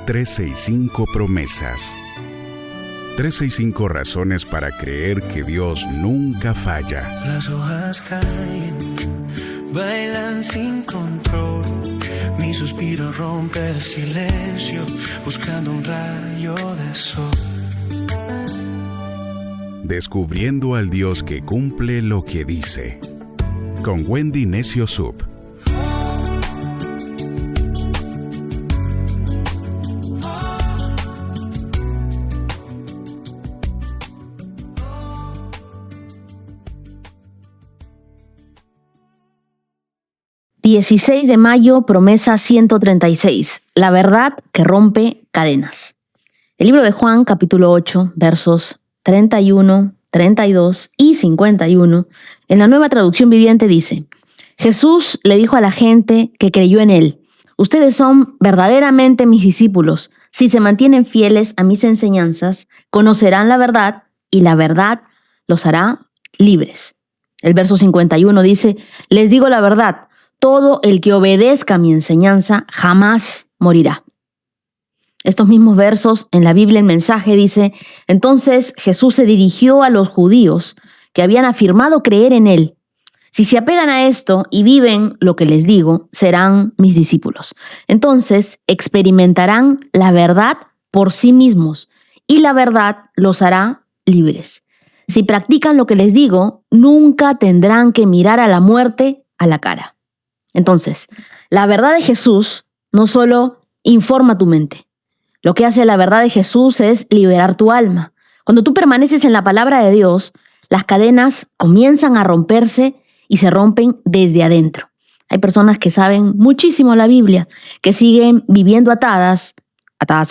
365 promesas. 365 razones para creer que Dios nunca falla. Las hojas caen, bailan sin control. Mi suspiro rompe el silencio, buscando un rayo de sol. Descubriendo al Dios que cumple lo que dice. Con Wendy Necio Sub. ...16 de mayo, promesa 136... la verdad que rompe cadenas. El libro de Juan, capítulo 8, versos 31, 32 y 51... en la Nueva Traducción Viviente dice: Jesús le dijo a la gente que creyó en él: ustedes son verdaderamente mis discípulos. Si se mantienen fieles a mis enseñanzas, conocerán la verdad y la verdad los hará libres. El verso 51 dice: les digo la verdad, todo el que obedezca mi enseñanza jamás morirá. Estos mismos versos en la Biblia, el mensaje dice: entonces Jesús se dirigió a los judíos que habían afirmado creer en él. Si se apegan a esto y viven lo que les digo, serán mis discípulos. Entonces experimentarán la verdad por sí mismos y la verdad los hará libres. Si practican lo que les digo, nunca tendrán que mirar a la muerte a la cara. Entonces, la verdad de Jesús no solo informa tu mente. Lo que hace la verdad de Jesús es liberar tu alma. Cuando tú permaneces en la palabra de Dios, las cadenas comienzan a romperse y se rompen desde adentro. Hay personas que saben muchísimo la Biblia, que siguen viviendo atadas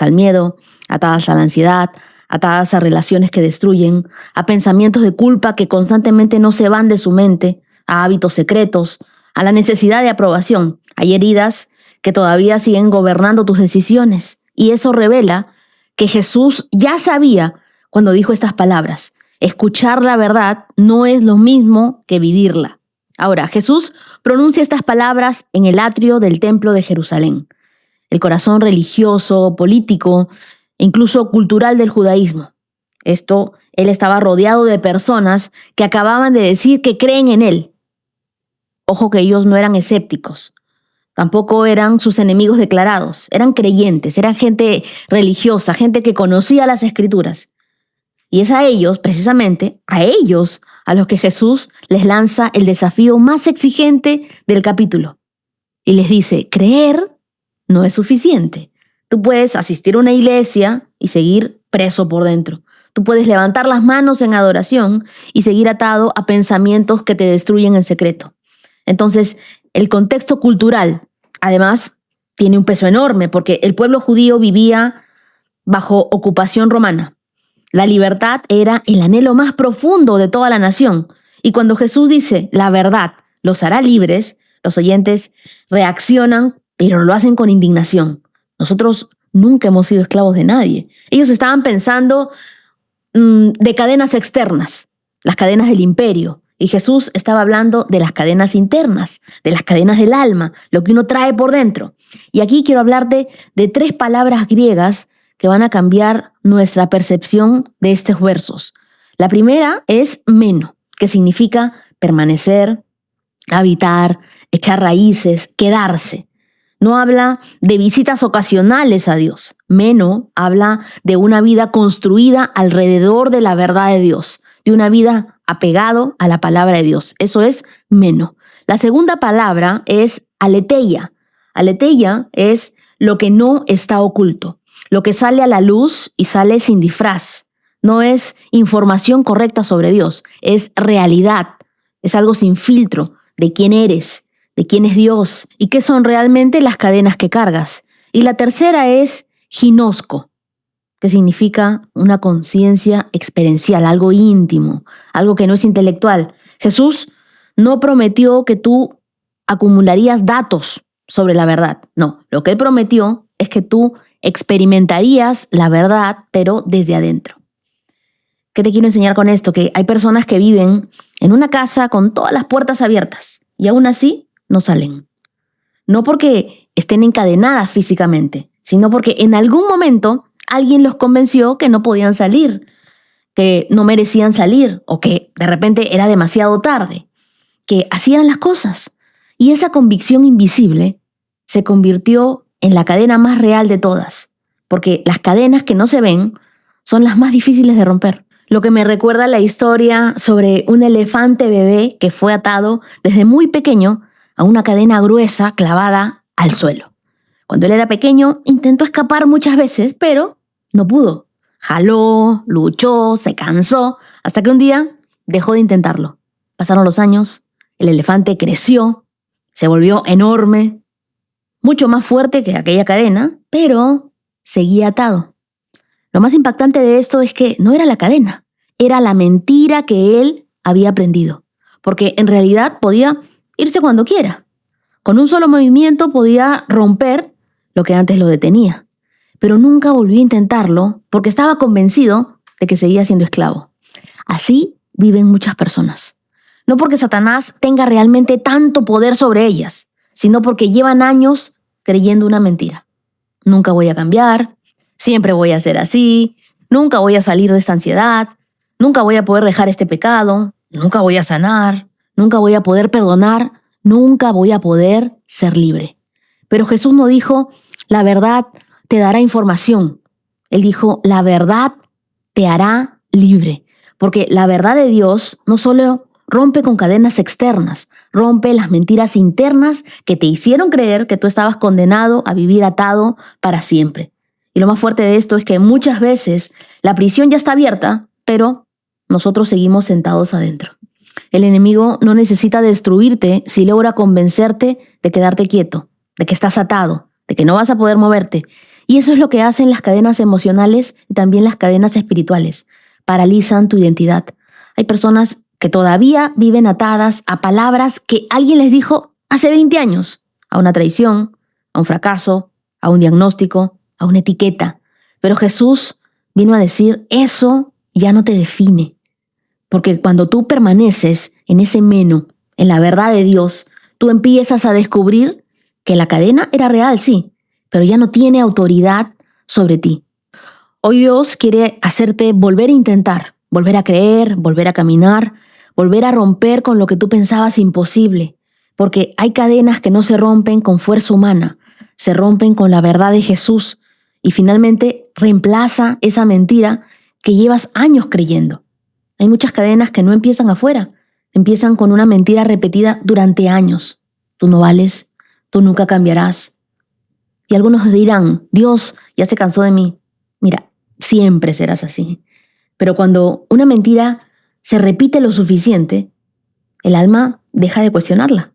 al miedo, atadas a la ansiedad, atadas a relaciones que destruyen, a pensamientos de culpa que constantemente no se van de su mente, a hábitos secretos, a la necesidad de aprobación. Hay heridas que todavía siguen gobernando tus decisiones. Y eso revela que Jesús ya sabía cuando dijo estas palabras: escuchar la verdad no es lo mismo que vivirla. Ahora, Jesús pronuncia estas palabras en el atrio del templo de Jerusalén, el corazón religioso, político e incluso cultural del judaísmo. Él estaba rodeado de personas que acababan de decir que creen en él. Ojo que ellos no eran escépticos, tampoco eran sus enemigos declarados, eran creyentes, eran gente religiosa, gente que conocía las Escrituras. Y es a ellos, precisamente, a los que Jesús les lanza el desafío más exigente del capítulo. Y les dice: creer no es suficiente. Tú puedes asistir a una iglesia y seguir preso por dentro. Tú puedes levantar las manos en adoración y seguir atado a pensamientos que te destruyen en secreto. Entonces, el contexto cultural, además, tiene un peso enorme porque el pueblo judío vivía bajo ocupación romana. La libertad era el anhelo más profundo de toda la nación. Y cuando Jesús dice: la verdad los hará libres, los oyentes reaccionan, pero lo hacen con indignación. Nosotros nunca hemos sido esclavos de nadie. Ellos estaban pensando de cadenas externas, las cadenas del imperio. Y Jesús estaba hablando de las cadenas internas, de las cadenas del alma, lo que uno trae por dentro. Y aquí quiero hablarte de 3 palabras griegas que van a cambiar nuestra percepción de estos versos. La primera es meno, que significa permanecer, habitar, echar raíces, quedarse. No habla de visitas ocasionales a Dios. Meno habla de una vida construida alrededor de la verdad de Dios, de una vida apegado a la palabra de Dios. Eso es meno. La segunda palabra es aletheia. Aletheia es lo que no está oculto, lo que sale a la luz y sale sin disfraz. No es información correcta sobre Dios, es realidad, es algo sin filtro de quién eres, de quién es Dios y qué son realmente las cadenas que cargas. Y la tercera es ginosco, que significa una conciencia experiencial, algo íntimo, algo que no es intelectual. Jesús no prometió que tú acumularías datos sobre la verdad. No, lo que él prometió es que tú experimentarías la verdad, pero desde adentro. ¿Qué te quiero enseñar con esto? Que hay personas que viven en una casa con todas las puertas abiertas y aún así no salen. No porque estén encadenadas físicamente, sino porque en algún momento alguien los convenció que no podían salir, que no merecían salir o que de repente era demasiado tarde, que así eran las cosas. Y esa convicción invisible se convirtió en la cadena más real de todas, porque las cadenas que no se ven son las más difíciles de romper. Lo que me recuerda la historia sobre un elefante bebé que fue atado desde muy pequeño a una cadena gruesa clavada al suelo. Cuando él era pequeño, intentó escapar muchas veces, pero no pudo. Jaló, luchó, se cansó, hasta que un día dejó de intentarlo. Pasaron los años, el elefante creció, se volvió enorme, mucho más fuerte que aquella cadena, pero seguía atado. Lo más impactante de esto es que no era la cadena, era la mentira que él había aprendido, porque en realidad podía irse cuando quiera. Con un solo movimiento podía romper lo que antes lo detenía, pero nunca volvió a intentarlo porque estaba convencido de que seguía siendo esclavo. Así viven muchas personas. No porque Satanás tenga realmente tanto poder sobre ellas, sino porque llevan años creyendo una mentira. Nunca voy a cambiar, siempre voy a ser así, nunca voy a salir de esta ansiedad, nunca voy a poder dejar este pecado, nunca voy a sanar, nunca voy a poder perdonar, nunca voy a poder ser libre. Pero Jesús no dijo, la verdad te dará información. Él dijo, la verdad te hará libre. Porque la verdad de Dios no solo rompe con cadenas externas, rompe las mentiras internas que te hicieron creer que tú estabas condenado a vivir atado para siempre. Y lo más fuerte de esto es que muchas veces la prisión ya está abierta, pero nosotros seguimos sentados adentro. El enemigo no necesita destruirte si logra convencerte de quedarte quieto, de que estás atado, de que no vas a poder moverte. Y eso es lo que hacen las cadenas emocionales y también las cadenas espirituales. Paralizan tu identidad. Hay personas que todavía viven atadas a palabras que alguien les dijo hace 20 años, a una traición, a un fracaso, a un diagnóstico, a una etiqueta. Pero Jesús vino a decir, eso ya no te define. Porque cuando tú permaneces en ese meno, en la verdad de Dios, tú empiezas a descubrir que la cadena era real, sí, pero ya no tiene autoridad sobre ti. Hoy Dios quiere hacerte volver a intentar, volver a creer, volver a caminar, volver a romper con lo que tú pensabas imposible, porque hay cadenas que no se rompen con fuerza humana, se rompen con la verdad de Jesús y finalmente reemplaza esa mentira que llevas años creyendo. Hay muchas cadenas que no empiezan afuera, empiezan con una mentira repetida durante años. Tú no vales, tú nunca cambiarás. Y algunos dirán, Dios ya se cansó de mí. Mira, siempre serás así. Pero cuando una mentira se repite lo suficiente, el alma deja de cuestionarla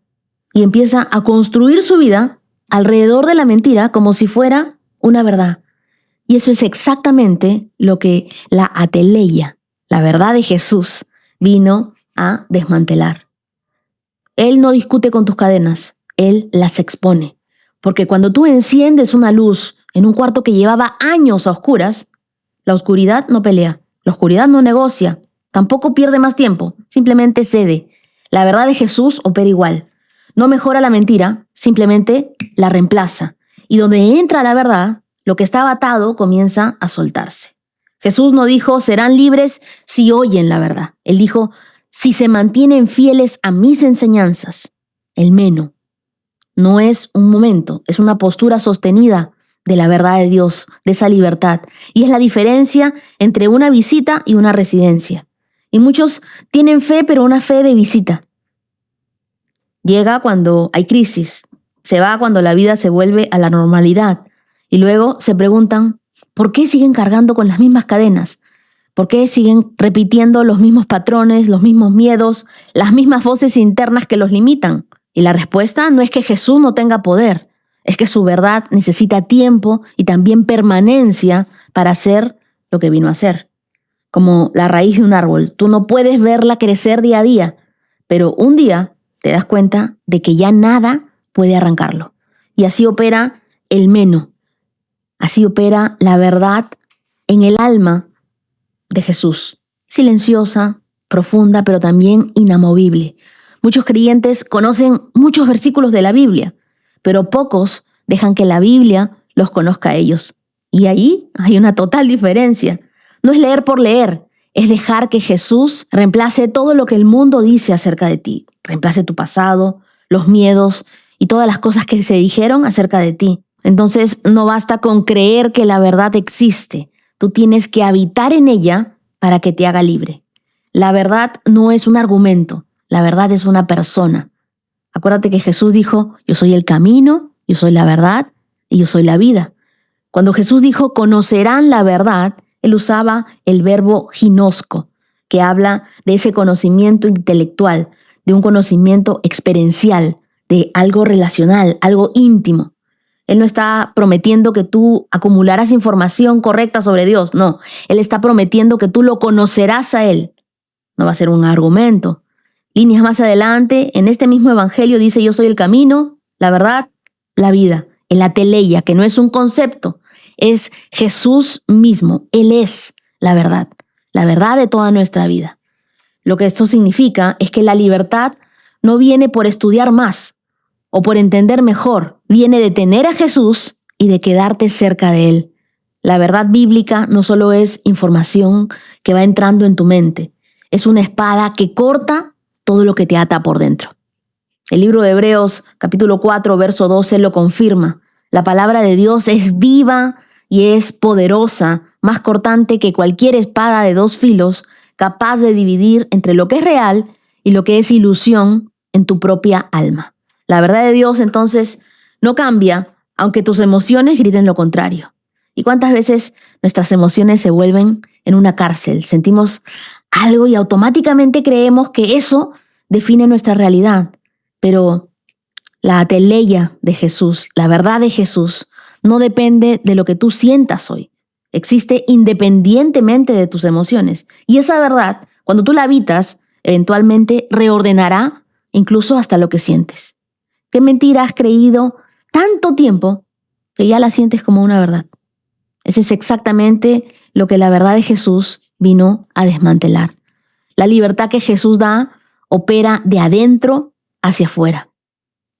y empieza a construir su vida alrededor de la mentira como si fuera una verdad. Y eso es exactamente lo que la ateleia, la verdad de Jesús, vino a desmantelar. Él no discute con tus cadenas, Él las expone. Porque cuando tú enciendes una luz en un cuarto que llevaba años a oscuras, la oscuridad no pelea, la oscuridad no negocia, tampoco pierde más tiempo, simplemente cede. La verdad de Jesús opera igual. No mejora la mentira, simplemente la reemplaza. Y donde entra la verdad, lo que estaba atado comienza a soltarse. Jesús no dijo, serán libres si oyen la verdad. Él dijo, si se mantienen fieles a mis enseñanzas. El meno no es un momento, es una postura sostenida de la verdad de Dios, de esa libertad. Y es la diferencia entre una visita y una residencia. Y muchos tienen fe, pero una fe de visita. Llega cuando hay crisis, se va cuando la vida se vuelve a la normalidad. Y luego se preguntan, ¿por qué siguen cargando con las mismas cadenas? ¿Por qué siguen repitiendo los mismos patrones, los mismos miedos, las mismas voces internas que los limitan? Y la respuesta no es que Jesús no tenga poder, es que su verdad necesita tiempo y también permanencia para hacer lo que vino a hacer. Como la raíz de un árbol, tú no puedes verla crecer día a día, pero un día te das cuenta de que ya nada puede arrancarlo. Y así opera el meno, así opera la verdad en el alma de Jesús, silenciosa, profunda, pero también inamovible. Muchos creyentes conocen muchos versículos de la Biblia, pero pocos dejan que la Biblia los conozca a ellos. Y ahí hay una total diferencia. No es leer por leer, es dejar que Jesús reemplace todo lo que el mundo dice acerca de ti. Reemplace tu pasado, los miedos y todas las cosas que se dijeron acerca de ti. Entonces no basta con creer que la verdad existe. Tú tienes que habitar en ella para que te haga libre. La verdad no es un argumento, la verdad es una persona. Acuérdate que Jesús dijo, yo soy el camino, yo soy la verdad y yo soy la vida. Cuando Jesús dijo, conocerán la verdad, él usaba el verbo ginosco, que habla de ese conocimiento intelectual, de un conocimiento experiencial, de algo relacional, algo íntimo. Él no está prometiendo que tú acumularas información correcta sobre Dios, no. Él está prometiendo que tú lo conocerás a Él. No va a ser un argumento. Líneas más adelante, en este mismo evangelio dice, yo soy el camino, la verdad, la vida. El ateleia, que no es un concepto, es Jesús mismo. Él es la verdad de toda nuestra vida. Lo que esto significa es que la libertad no viene por estudiar más o por entender mejor, viene de tener a Jesús y de quedarte cerca de Él. La verdad bíblica no solo es información que va entrando en tu mente, es una espada que corta todo lo que te ata por dentro. El libro de Hebreos, capítulo 4, verso 12, lo confirma. La palabra de Dios es viva y es poderosa, más cortante que cualquier espada de dos filos, capaz de dividir entre lo que es real y lo que es ilusión en tu propia alma. La verdad de Dios, entonces, no cambia, aunque tus emociones griten lo contrario. ¿Y cuántas veces nuestras emociones se vuelven en una cárcel? Sentimos algo y automáticamente creemos que eso define nuestra realidad. Pero la ateleia de Jesús, la verdad de Jesús, no depende de lo que tú sientas hoy. Existe independientemente de tus emociones. Y esa verdad, cuando tú la habitas, eventualmente reordenará incluso hasta lo que sientes. ¿Qué mentira has creído tanto tiempo que ya la sientes como una verdad? Eso es exactamente lo que la verdad de Jesús vino a desmantelar. La libertad que Jesús da opera de adentro hacia afuera.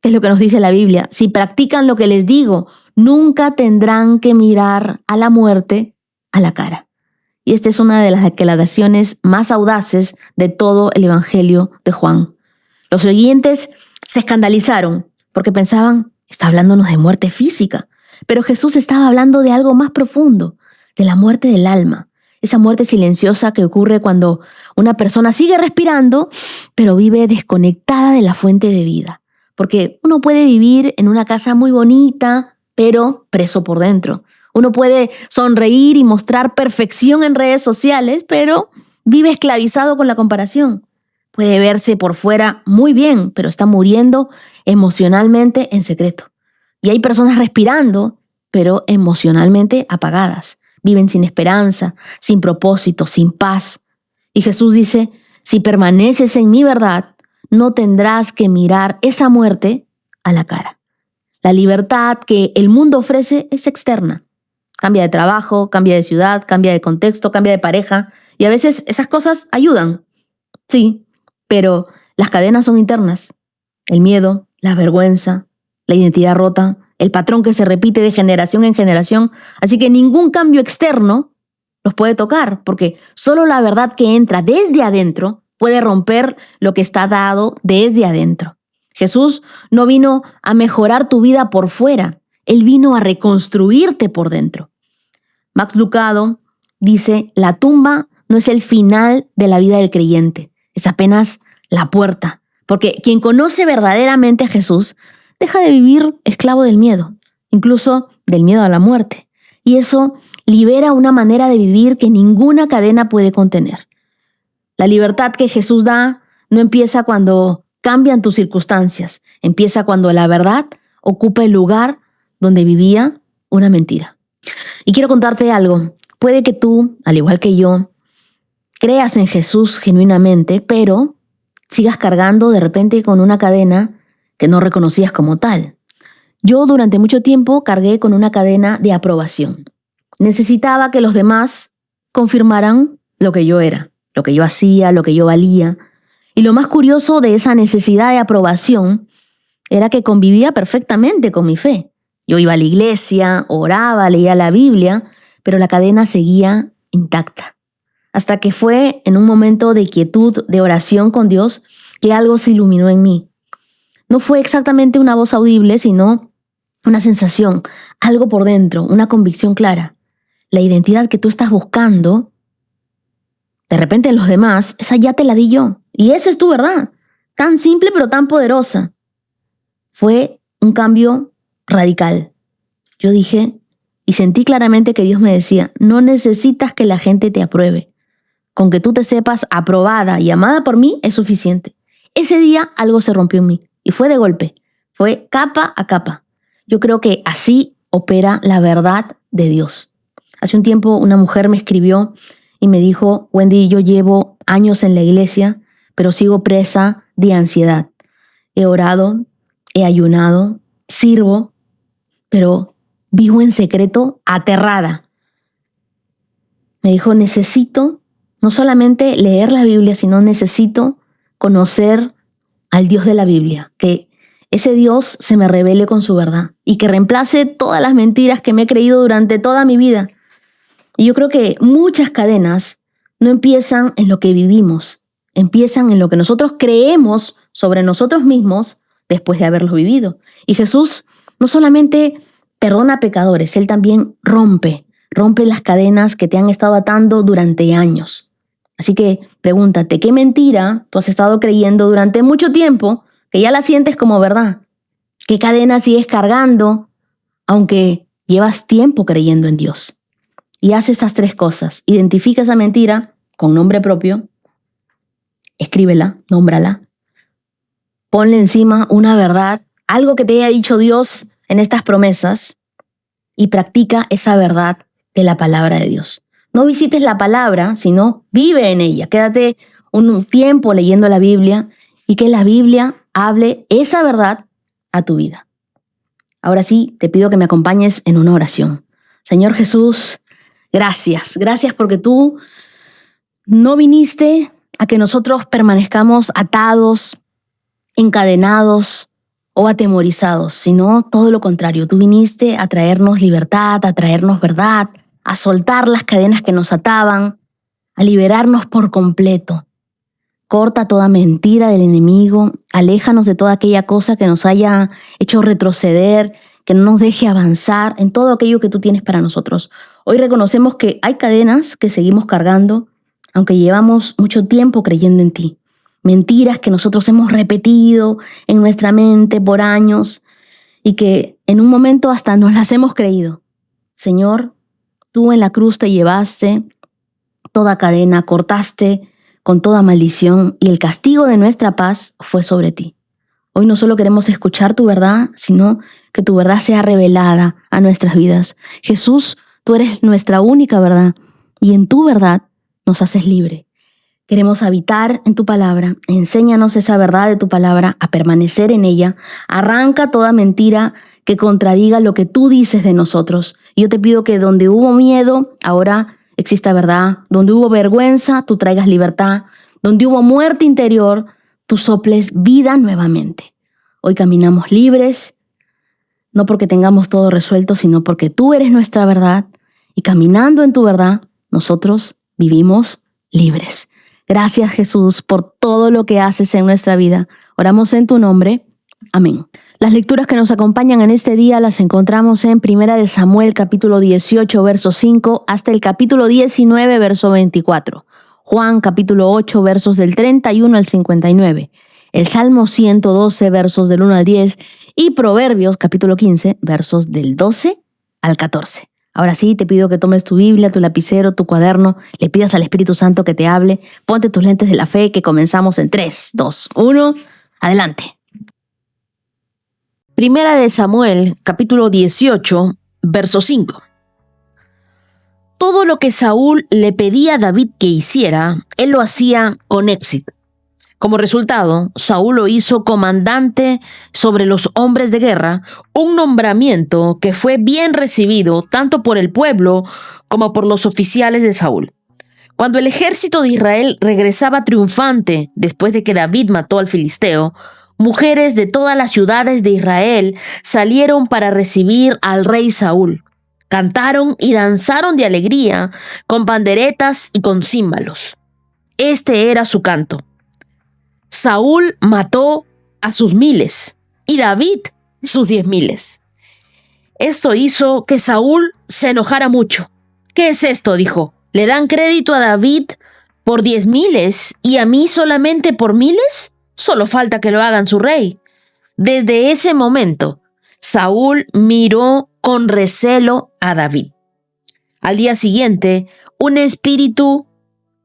¿Qué es lo que nos dice la Biblia? Si practican lo que les digo, nunca tendrán que mirar a la muerte a la cara. Y esta es una de las declaraciones más audaces de todo el Evangelio de Juan. Los oyentes se escandalizaron porque pensaban, está hablándonos de muerte física. Pero Jesús estaba hablando de algo más profundo, de la muerte del alma. Esa muerte silenciosa que ocurre cuando una persona sigue respirando, pero vive desconectada de la fuente de vida. Porque uno puede vivir en una casa muy bonita, pero preso por dentro. Uno puede sonreír y mostrar perfección en redes sociales, pero vive esclavizado con la comparación. Puede verse por fuera muy bien, pero está muriendo emocionalmente en secreto. Y hay personas respirando, pero emocionalmente apagadas. Viven sin esperanza, sin propósito, sin paz. Y Jesús dice, si permaneces en mi verdad, no tendrás que mirar esa muerte a la cara. La libertad que el mundo ofrece es externa. Cambia de trabajo, cambia de ciudad, cambia de contexto, cambia de pareja. Y a veces esas cosas ayudan. Sí, pero las cadenas son internas. El miedo, la vergüenza, la identidad rota, el patrón que se repite de generación en generación. Así que ningún cambio externo los puede tocar, porque solo la verdad que entra desde adentro puede romper lo que está dado desde adentro. Jesús no vino a mejorar tu vida por fuera, Él vino a reconstruirte por dentro. Max Lucado dice, la tumba no es el final de la vida del creyente, es apenas la puerta, porque quien conoce verdaderamente a Jesús deja de vivir esclavo del miedo, incluso del miedo a la muerte. Y eso libera una manera de vivir que ninguna cadena puede contener. La libertad que Jesús da no empieza cuando cambian tus circunstancias, empieza cuando la verdad ocupa el lugar donde vivía una mentira. Y quiero contarte algo. Puede que tú, al igual que yo, creas en Jesús genuinamente, pero sigas cargando de repente con una cadena que no reconocías como tal. Yo durante mucho tiempo cargué con una cadena de aprobación. Necesitaba que los demás confirmaran lo que yo era, lo que yo hacía, lo que yo valía. Y lo más curioso de esa necesidad de aprobación era que convivía perfectamente con mi fe. Yo iba a la iglesia, oraba, leía la Biblia, pero la cadena seguía intacta. Hasta que fue en un momento de quietud, de oración con Dios, que algo se iluminó en mí. No fue exactamente una voz audible, sino una sensación, algo por dentro, una convicción clara. La identidad que tú estás buscando, de repente en los demás, esa ya te la di yo. Y esa es tu verdad, tan simple pero tan poderosa. Fue un cambio radical. Yo dije y sentí claramente que Dios me decía, no necesitas que la gente te apruebe. Con que tú te sepas aprobada y amada por mí es suficiente. Ese día algo se rompió en mí y fue de golpe, fue capa a capa. Yo creo que así opera la verdad de Dios. Hace un tiempo una mujer me escribió y me dijo, Wendy, yo llevo años en la iglesia, pero sigo presa de ansiedad. He orado, he ayunado, sirvo, pero vivo en secreto aterrada. Me dijo, necesito no solamente leer la Biblia, sino necesito conocer al Dios de la Biblia, que ese Dios se me revele con su verdad y que reemplace todas las mentiras que me he creído durante toda mi vida. Y yo creo que muchas cadenas no empiezan en lo que vivimos, empiezan en lo que nosotros creemos sobre nosotros mismos después de haberlos vivido. Y Jesús no solamente perdona pecadores, Él también rompe las cadenas que te han estado atando durante años. Así que pregúntate, ¿qué mentira tú has estado creyendo durante mucho tiempo que ya la sientes como verdad? ¿Qué cadena sigues cargando aunque llevas tiempo creyendo en Dios? Y haz esas 3 cosas. Identifica esa mentira con nombre propio, escríbela, nómbrala, ponle encima una verdad, algo que te haya dicho Dios en estas promesas y practica esa verdad de la palabra de Dios. No visites la palabra, sino vive en ella. Quédate un tiempo leyendo la Biblia y que la Biblia hable esa verdad a tu vida. Ahora sí, te pido que me acompañes en una oración. Señor Jesús, gracias. Gracias porque tú no viniste a que nosotros permanezcamos atados, encadenados o atemorizados, sino todo lo contrario. Tú viniste a traernos libertad, a traernos verdad, a soltar las cadenas que nos ataban, a liberarnos por completo. Corta toda mentira del enemigo, aléjanos de toda aquella cosa que nos haya hecho retroceder, que no nos deje avanzar en todo aquello que tú tienes para nosotros. Hoy reconocemos que hay cadenas que seguimos cargando, aunque llevamos mucho tiempo creyendo en ti. Mentiras que nosotros hemos repetido en nuestra mente por años y que en un momento hasta nos las hemos creído. Señor, tú en la cruz te llevaste toda cadena, cortaste con toda maldición y el castigo de nuestra paz fue sobre ti. Hoy no solo queremos escuchar tu verdad, sino que tu verdad sea revelada a nuestras vidas. Jesús, tú eres nuestra única verdad y en tu verdad nos haces libre. Queremos habitar en tu palabra. Enséñanos esa verdad de tu palabra, a permanecer en ella. Arranca toda mentira que contradiga lo que tú dices de nosotros. Yo te pido que donde hubo miedo, ahora exista verdad. Donde hubo vergüenza, tú traigas libertad. Donde hubo muerte interior, tú soples vida nuevamente. Hoy caminamos libres, no porque tengamos todo resuelto, sino porque tú eres nuestra verdad. Y caminando en tu verdad, nosotros vivimos libres. Gracias, Jesús, por todo lo que haces en nuestra vida. Oramos en tu nombre. Amén. Las lecturas que nos acompañan en este día las encontramos en 1 Samuel, capítulo 18, verso 5, hasta el capítulo 19, verso 24. Juan, capítulo 8, versos del 31 al 59. El Salmo 112, versos del 1 al 10. Y Proverbios, capítulo 15, versos del 12 al 14. Ahora sí, te pido que tomes tu Biblia, tu lapicero, tu cuaderno, le pidas al Espíritu Santo que te hable. Ponte tus lentes de la fe, que comenzamos en 3, 2, 1. Adelante. 1 Samuel, capítulo 18, verso 5. Todo lo que Saúl le pedía a David que hiciera, él lo hacía con éxito. Como resultado, Saúl lo hizo comandante sobre los hombres de guerra, un nombramiento que fue bien recibido tanto por el pueblo como por los oficiales de Saúl. Cuando el ejército de Israel regresaba triunfante después de que David mató al filisteo, mujeres de todas las ciudades de Israel salieron para recibir al rey Saúl. Cantaron y danzaron de alegría con panderetas y con címbalos. Este era su canto: Saúl mató a sus 1000 y David sus 10,000. Esto hizo que Saúl se enojara mucho. ¿Qué es esto?, dijo. ¿Le dan crédito a David por 10,000 y a mí solamente por 1000? Solo falta que lo hagan su rey. Desde ese momento, Saúl miró con recelo a David. Al día siguiente, un espíritu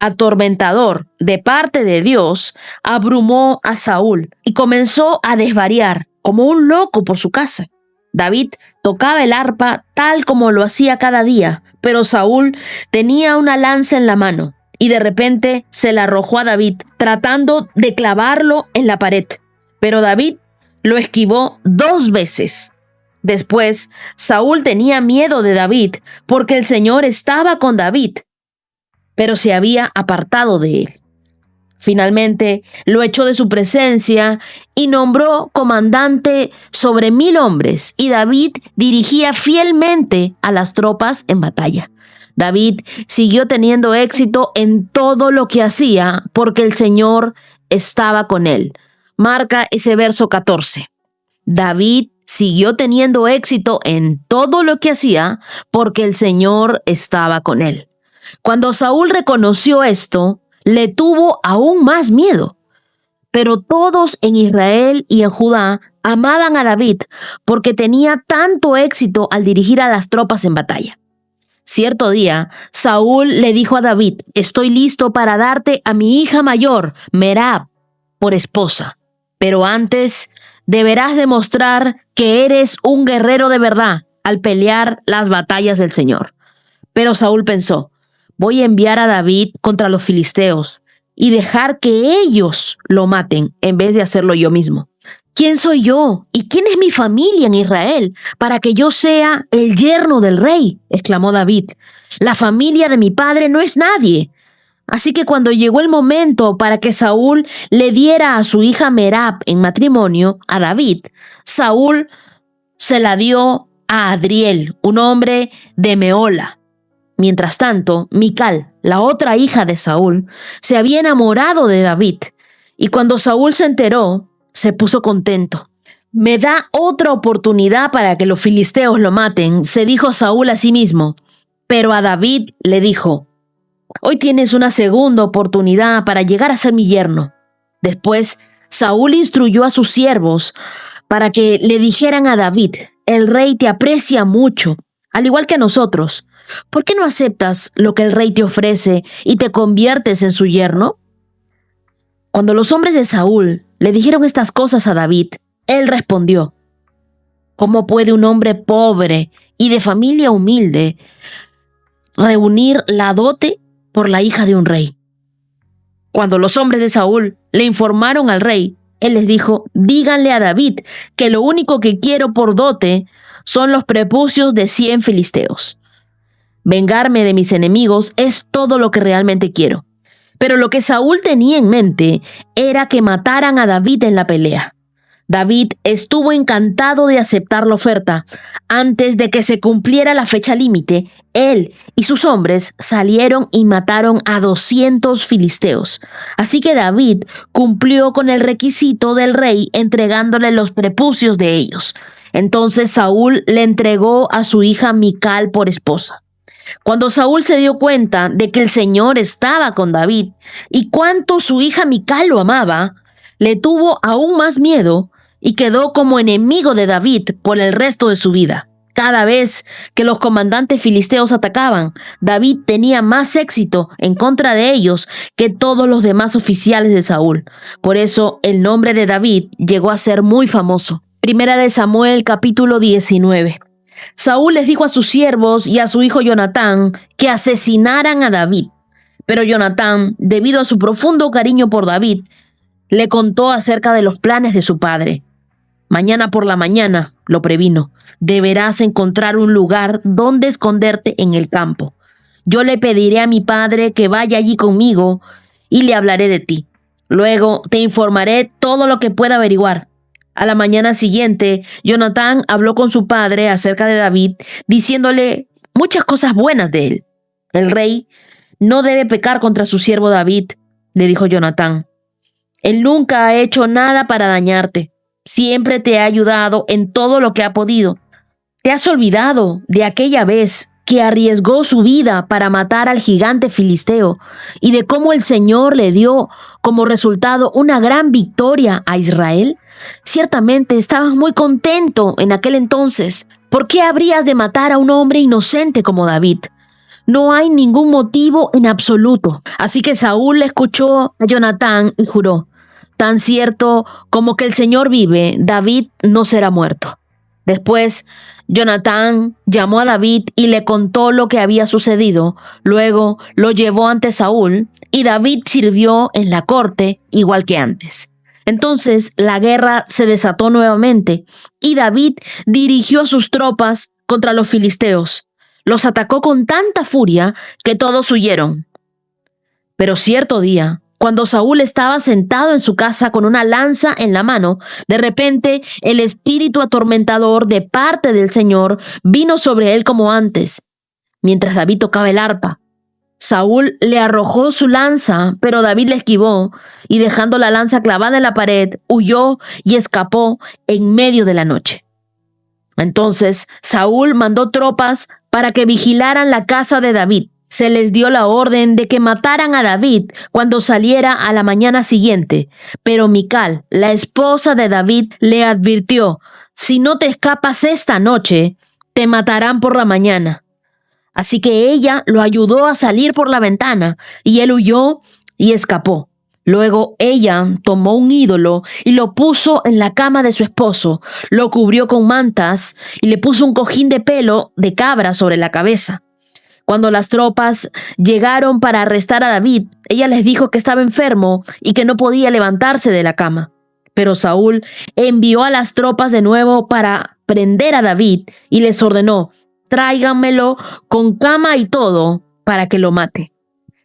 atormentador de parte de Dios abrumó a Saúl y comenzó a desvariar como un loco por su casa. David tocaba el arpa tal como lo hacía cada día, pero Saúl tenía una lanza en la mano y de repente se la arrojó a David, tratando de clavarlo en la pared. Pero David lo esquivó 2 veces. Después, Saúl tenía miedo de David porque el Señor estaba con David, pero se había apartado de él. Finalmente, lo echó de su presencia y nombró comandante sobre 1000 hombres, y David dirigía fielmente a las tropas en batalla. David siguió teniendo éxito en todo lo que hacía porque el Señor estaba con él. Marca ese verso 14. David siguió teniendo éxito en todo lo que hacía porque el Señor estaba con él. Cuando Saúl reconoció esto, le tuvo aún más miedo. Pero todos en Israel y en Judá amaban a David porque tenía tanto éxito al dirigir a las tropas en batalla. Cierto día, Saúl le dijo a David: estoy listo para darte a mi hija mayor, Merab, por esposa. Pero antes deberás demostrar que eres un guerrero de verdad al pelear las batallas del Señor. Pero Saúl pensó: voy a enviar a David contra los filisteos y dejar que ellos lo maten en vez de hacerlo yo mismo. ¿Quién soy yo y quién es mi familia en Israel para que yo sea el yerno del rey?, exclamó David. La familia de mi padre no es nadie. Así que cuando llegó el momento para que Saúl le diera a su hija Merab en matrimonio a David, Saúl se la dio a Adriel, un hombre de Mehola. Mientras tanto, Mical, la otra hija de Saúl, se había enamorado de David, y cuando Saúl se enteró, se puso contento. Me da otra oportunidad para que los filisteos lo maten, se dijo Saúl a sí mismo. Pero a David le dijo: hoy tienes una segunda oportunidad para llegar a ser mi yerno. Después, Saúl instruyó a sus siervos para que le dijeran a David: el rey te aprecia mucho, al igual que a nosotros. ¿Por qué no aceptas lo que el rey te ofrece y te conviertes en su yerno? Cuando los hombres de Saúl le dijeron estas cosas a David, él respondió: ¿cómo puede un hombre pobre y de familia humilde reunir la dote por la hija de un rey? Cuando los hombres de Saúl le informaron al rey, él les dijo: díganle a David que lo único que quiero por dote son los prepucios de 100 filisteos. Vengarme de mis enemigos es todo lo que realmente quiero. Pero lo que Saúl tenía en mente era que mataran a David en la pelea. David estuvo encantado de aceptar la oferta. Antes de que se cumpliera la fecha límite, él y sus hombres salieron y mataron a 200 filisteos. Así que David cumplió con el requisito del rey entregándole los prepucios de ellos. Entonces Saúl le entregó a su hija Mical por esposa. Cuando Saúl se dio cuenta de que el Señor estaba con David y cuánto su hija Mical lo amaba, le tuvo aún más miedo y quedó como enemigo de David por el resto de su vida. Cada vez que los comandantes filisteos atacaban, David tenía más éxito en contra de ellos que todos los demás oficiales de Saúl. Por eso el nombre de David llegó a ser muy famoso. Primera de Samuel, capítulo 19. Saúl les dijo a sus siervos y a su hijo Jonatán que asesinaran a David. Pero Jonatán, debido a su profundo cariño por David, le contó acerca de los planes de su padre. Mañana por la mañana, lo previno, deberás encontrar un lugar donde esconderte en el campo. Yo le pediré a mi padre que vaya allí conmigo y le hablaré de ti. Luego te informaré todo lo que pueda averiguar. A la mañana siguiente, Jonatán habló con su padre acerca de David, diciéndole muchas cosas buenas de él. El rey no debe pecar contra su siervo David, le dijo Jonatán. Él nunca ha hecho nada para dañarte. Siempre te ha ayudado en todo lo que ha podido. ¿Te has olvidado de aquella vez que arriesgó su vida para matar al gigante filisteo y de cómo el Señor le dio como resultado una gran victoria a Israel? Ciertamente estabas muy contento en aquel entonces. ¿Por qué habrías de matar a un hombre inocente como David? No hay ningún motivo en absoluto. Así que Saúl le escuchó a Jonatán y juró: tan cierto como que el Señor vive, David no será muerto. Después, Jonatán llamó a David y le contó lo que había sucedido. Luego lo llevó ante Saúl y David sirvió en la corte igual que antes. Entonces la guerra se desató nuevamente y David dirigió a sus tropas contra los filisteos. Los atacó con tanta furia que todos huyeron. Pero cierto día, cuando Saúl estaba sentado en su casa con una lanza en la mano, de repente el espíritu atormentador de parte del Señor vino sobre él como antes, mientras David tocaba el arpa. Saúl le arrojó su lanza, pero David le esquivó y dejando la lanza clavada en la pared, huyó y escapó en medio de la noche. Entonces Saúl mandó tropas para que vigilaran la casa de David. Se les dio la orden de que mataran a David cuando saliera a la mañana siguiente, pero Mical, la esposa de David, le advirtió: si no te escapas esta noche, te matarán por la mañana. Así que ella lo ayudó a salir por la ventana y él huyó y escapó. Luego ella tomó un ídolo y lo puso en la cama de su esposo, lo cubrió con mantas y le puso un cojín de pelo de cabra sobre la cabeza. Cuando las tropas llegaron para arrestar a David, ella les dijo que estaba enfermo y que no podía levantarse de la cama. Pero Saúl envió a las tropas de nuevo para prender a David y les ordenó: tráiganmelo con cama y todo para que lo mate.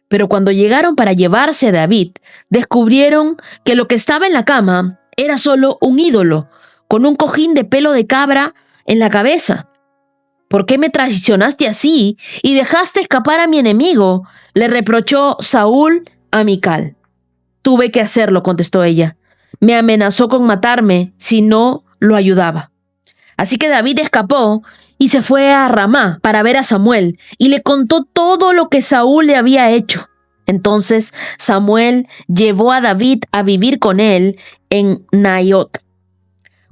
Pero cuando llegaron para llevarse a David, descubrieron que lo que estaba en la cama era solo un ídolo, con un cojín de pelo de cabra en la cabeza. ¿Por qué me traicionaste así y dejaste escapar a mi enemigo?, le reprochó Saúl a Mical. Tuve que hacerlo, contestó ella. Me amenazó con matarme si no lo ayudaba. Así que David escapó y se fue a Ramá para ver a Samuel y le contó todo lo que Saúl le había hecho. Entonces Samuel llevó a David a vivir con él en Naiot.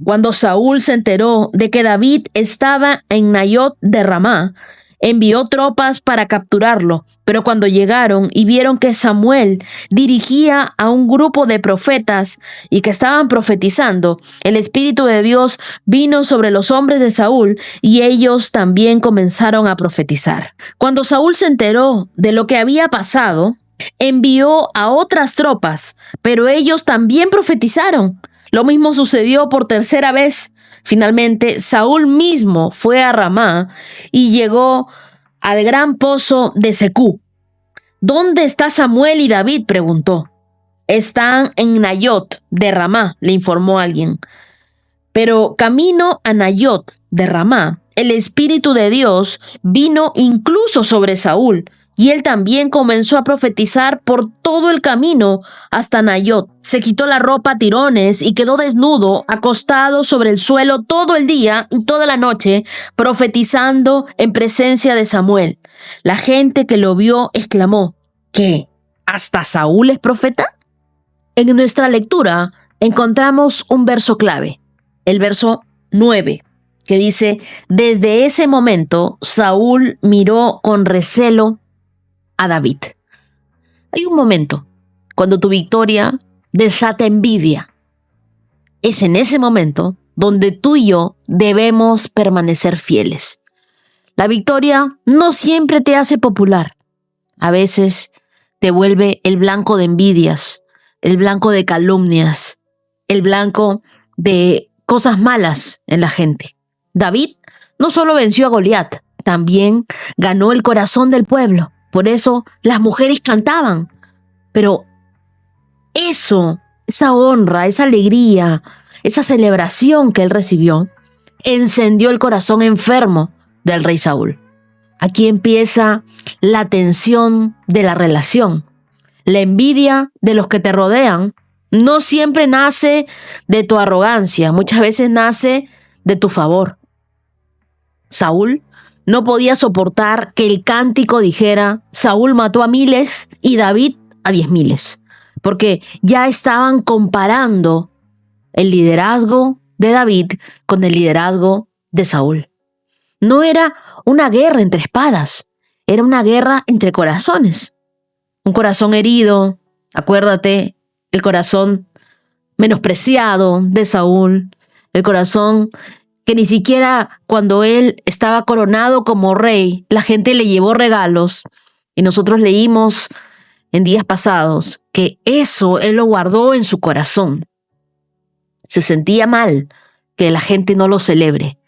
Cuando Saúl se enteró de que David estaba en Naiot de Ramá, envió tropas para capturarlo, pero cuando llegaron y vieron que Samuel dirigía a un grupo de profetas y que estaban profetizando, el Espíritu de Dios vino sobre los hombres de Saúl y ellos también comenzaron a profetizar. Cuando Saúl se enteró de lo que había pasado, envió a otras tropas, pero ellos también profetizaron. Lo mismo sucedió por tercera vez. Finalmente, Saúl mismo fue a Ramá y llegó al gran pozo de Secú. ¿Dónde está Samuel y David?, preguntó. Están en Naiot de Ramá, le informó alguien. Pero camino a Naiot de Ramá, el Espíritu de Dios vino incluso sobre Saúl, y él también comenzó a profetizar por todo el camino hasta Naiot. Se quitó la ropa a tirones y quedó desnudo, acostado sobre el suelo todo el día y toda la noche, profetizando en presencia de Samuel. La gente que lo vio exclamó: ¿qué? ¿Hasta Saúl es profeta? En nuestra lectura encontramos un verso clave, el verso 9, que dice: desde ese momento Saúl miró con recelo a David. Hay un momento cuando tu victoria desata envidia. Es en ese momento donde tú y yo debemos permanecer fieles. La victoria no siempre te hace popular. A veces te vuelve el blanco de envidias, el blanco de calumnias, el blanco de cosas malas en la gente. David no solo venció a Goliat, también ganó el corazón del pueblo. Por eso las mujeres cantaban. Pero eso, esa honra, esa alegría, esa celebración que él recibió, encendió el corazón enfermo del rey Saúl. Aquí empieza la tensión de la relación. La envidia de los que te rodean no siempre nace de tu arrogancia, muchas veces nace de tu favor. Saúl no podía soportar que el cántico dijera: Saúl mató a miles y David a 10,000, porque ya estaban comparando el liderazgo de David con el liderazgo de Saúl. No era una guerra entre espadas, era una guerra entre corazones. Un corazón herido, acuérdate, el corazón menospreciado de Saúl, el corazón que ni siquiera cuando él estaba coronado como rey, la gente le llevó regalos. Y nosotros leímos en días pasados que eso él lo guardó en su corazón. Se sentía mal que la gente no lo celebre.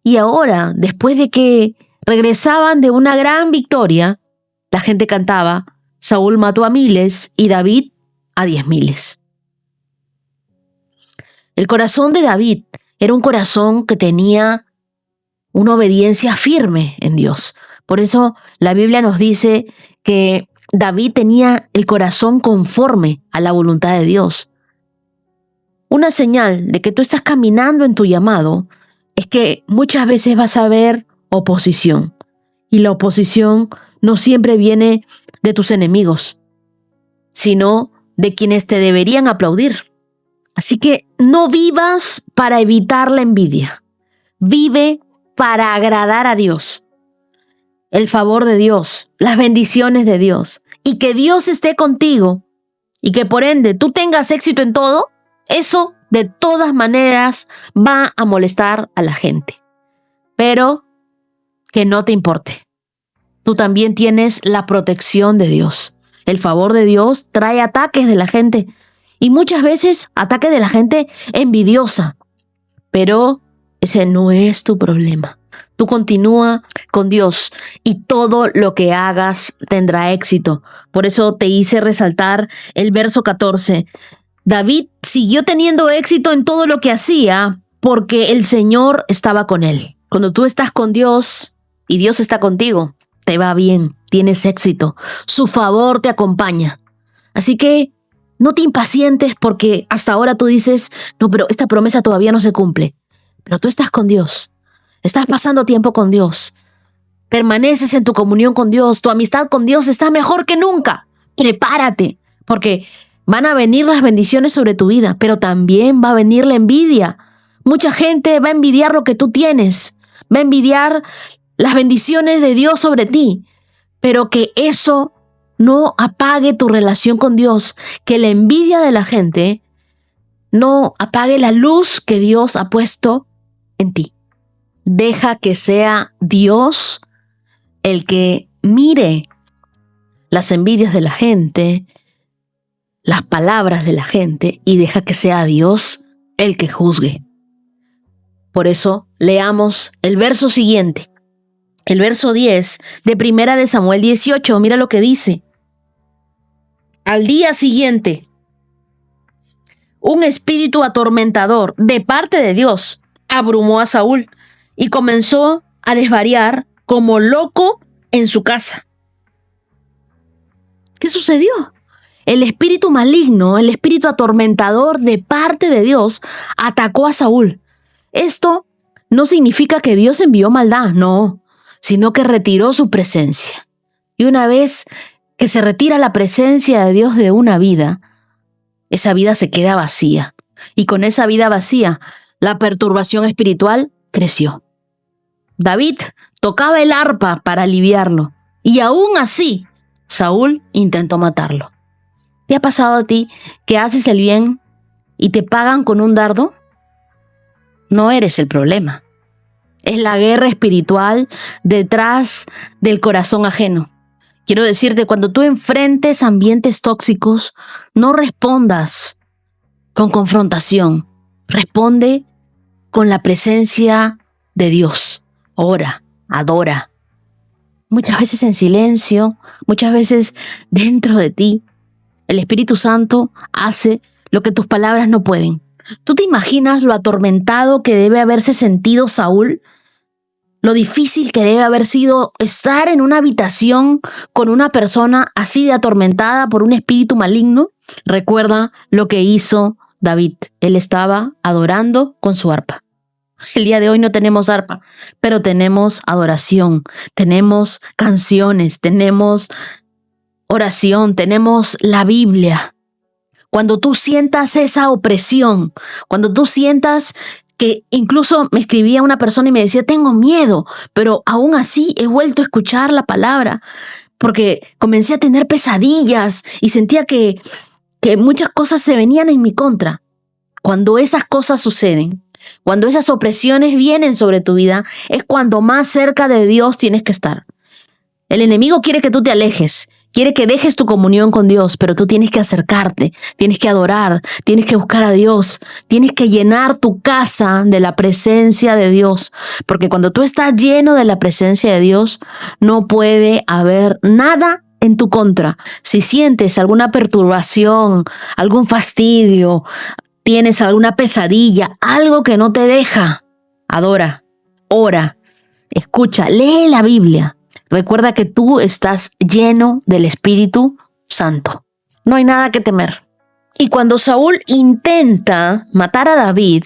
Y ahora, después de que regresaban de una gran victoria, la gente cantaba: Saúl mató a miles y David a 10,000. El corazón de David era un corazón que tenía una obediencia firme en Dios. Por eso la Biblia nos dice que David tenía el corazón conforme a la voluntad de Dios. Una señal de que tú estás caminando en tu llamado es que muchas veces vas a ver oposición. Y la oposición no siempre viene de tus enemigos, sino de quienes te deberían aplaudir. Así que no vivas para evitar la envidia. Vive para agradar a Dios. El favor de Dios, las bendiciones de Dios, y que Dios esté contigo, y que por ende tú tengas éxito en todo, eso de todas maneras va a molestar a la gente. Pero que no te importe. Tú también tienes la protección de Dios. El favor de Dios trae ataques de la gente, y muchas veces ataques de la gente envidiosa. Pero ese no es tu problema. Tú continúa con Dios y todo lo que hagas tendrá éxito. Por eso te hice resaltar el verso 14. David siguió teniendo éxito en todo lo que hacía porque el Señor estaba con él. Cuando tú estás con Dios y Dios está contigo, te va bien, tienes éxito. Su favor te acompaña. Así que no te impacientes porque hasta ahora tú dices: no, pero esta promesa todavía no se cumple. Pero tú estás con Dios. Estás pasando tiempo con Dios. Permaneces en tu comunión con Dios. Tu amistad con Dios está mejor que nunca. Prepárate, porque van a venir las bendiciones sobre tu vida, pero también va a venir la envidia. Mucha gente va a envidiar lo que tú tienes. Va a envidiar las bendiciones de Dios sobre ti. Pero que eso no apague tu relación con Dios. Que la envidia de la gente no apague la luz que Dios ha puesto en ti. Deja que sea Dios el que mire las envidias de la gente, las palabras de la gente, y deja que sea Dios el que juzgue. Por eso leamos el verso siguiente, el verso 10 de 1 Samuel 18. Mira lo que dice. Al día siguiente, un espíritu atormentador de parte de Dios abrumó a Saúl y comenzó a desvariar como loco en su casa. ¿Qué sucedió? El espíritu maligno, el espíritu atormentador de parte de Dios atacó a Saúl. Esto no significa que Dios envió maldad, no, sino que retiró su presencia. Y una vez que se retira la presencia de Dios de una vida, esa vida se queda vacía. Y con esa vida vacía, la perturbación espiritual creció. David tocaba el arpa para aliviarlo, y aún así, Saúl intentó matarlo. ¿Te ha pasado a ti que haces el bien y te pagan con un dardo? No eres el problema. Es la guerra espiritual detrás del corazón ajeno. Quiero decirte, cuando tú enfrentes ambientes tóxicos, no respondas con confrontación. Responde con la presencia de Dios. Ora, adora. Muchas veces en silencio, muchas veces dentro de ti. El Espíritu Santo hace lo que tus palabras no pueden. ¿Tú te imaginas lo atormentado que debe haberse sentido Saúl? Lo difícil que debe haber sido estar en una habitación con una persona así de atormentada por un espíritu maligno. Recuerda lo que hizo David. Él estaba adorando con su arpa. El día de hoy no tenemos arpa, pero tenemos adoración, tenemos canciones, tenemos oración, tenemos la Biblia. Cuando tú sientas esa opresión, cuando tú sientas que incluso me escribía una persona y me decía, tengo miedo, pero aún así he vuelto a escuchar la palabra, porque comencé a tener pesadillas y sentía que muchas cosas se venían en mi contra. Cuando esas cosas suceden, cuando esas opresiones vienen sobre tu vida, es cuando más cerca de Dios tienes que estar. El enemigo quiere que tú te alejes, quiere que dejes tu comunión con Dios, pero tú tienes que acercarte, tienes que adorar, tienes que buscar a Dios, tienes que llenar tu casa de la presencia de Dios, porque cuando tú estás lleno de la presencia de Dios, no puede haber nada en tu contra. Si sientes alguna perturbación, algún fastidio, tienes alguna pesadilla, algo que no te deja, adora, ora, escucha, lee la Biblia. Recuerda que tú estás lleno del Espíritu Santo. No hay nada que temer. Y cuando Saúl intenta matar a David,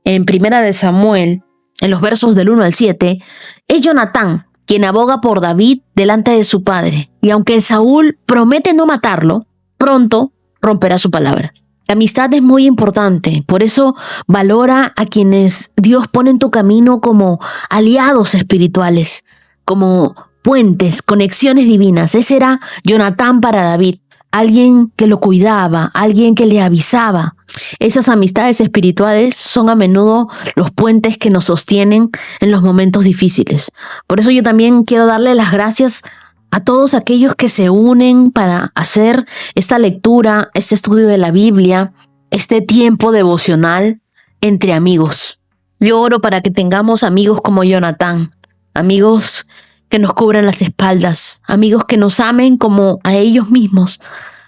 en 1 Samuel, en los versos del 1 al 7, es Jonatán quien aboga por David delante de su padre. Y aunque Saúl promete no matarlo, pronto romperá su palabra. La amistad es muy importante, por eso valora a quienes Dios pone en tu camino como aliados espirituales, como puentes, conexiones divinas. Ese era Jonatán para David, alguien que lo cuidaba, alguien que le avisaba. Esas amistades espirituales son a menudo los puentes que nos sostienen en los momentos difíciles. Por eso yo también quiero darle las gracias a todos aquellos que se unen para hacer esta lectura, este estudio de la Biblia, este tiempo devocional entre amigos. Yo oro para que tengamos amigos como Jonatán, amigos que nos cubran las espaldas, amigos que nos amen como a ellos mismos,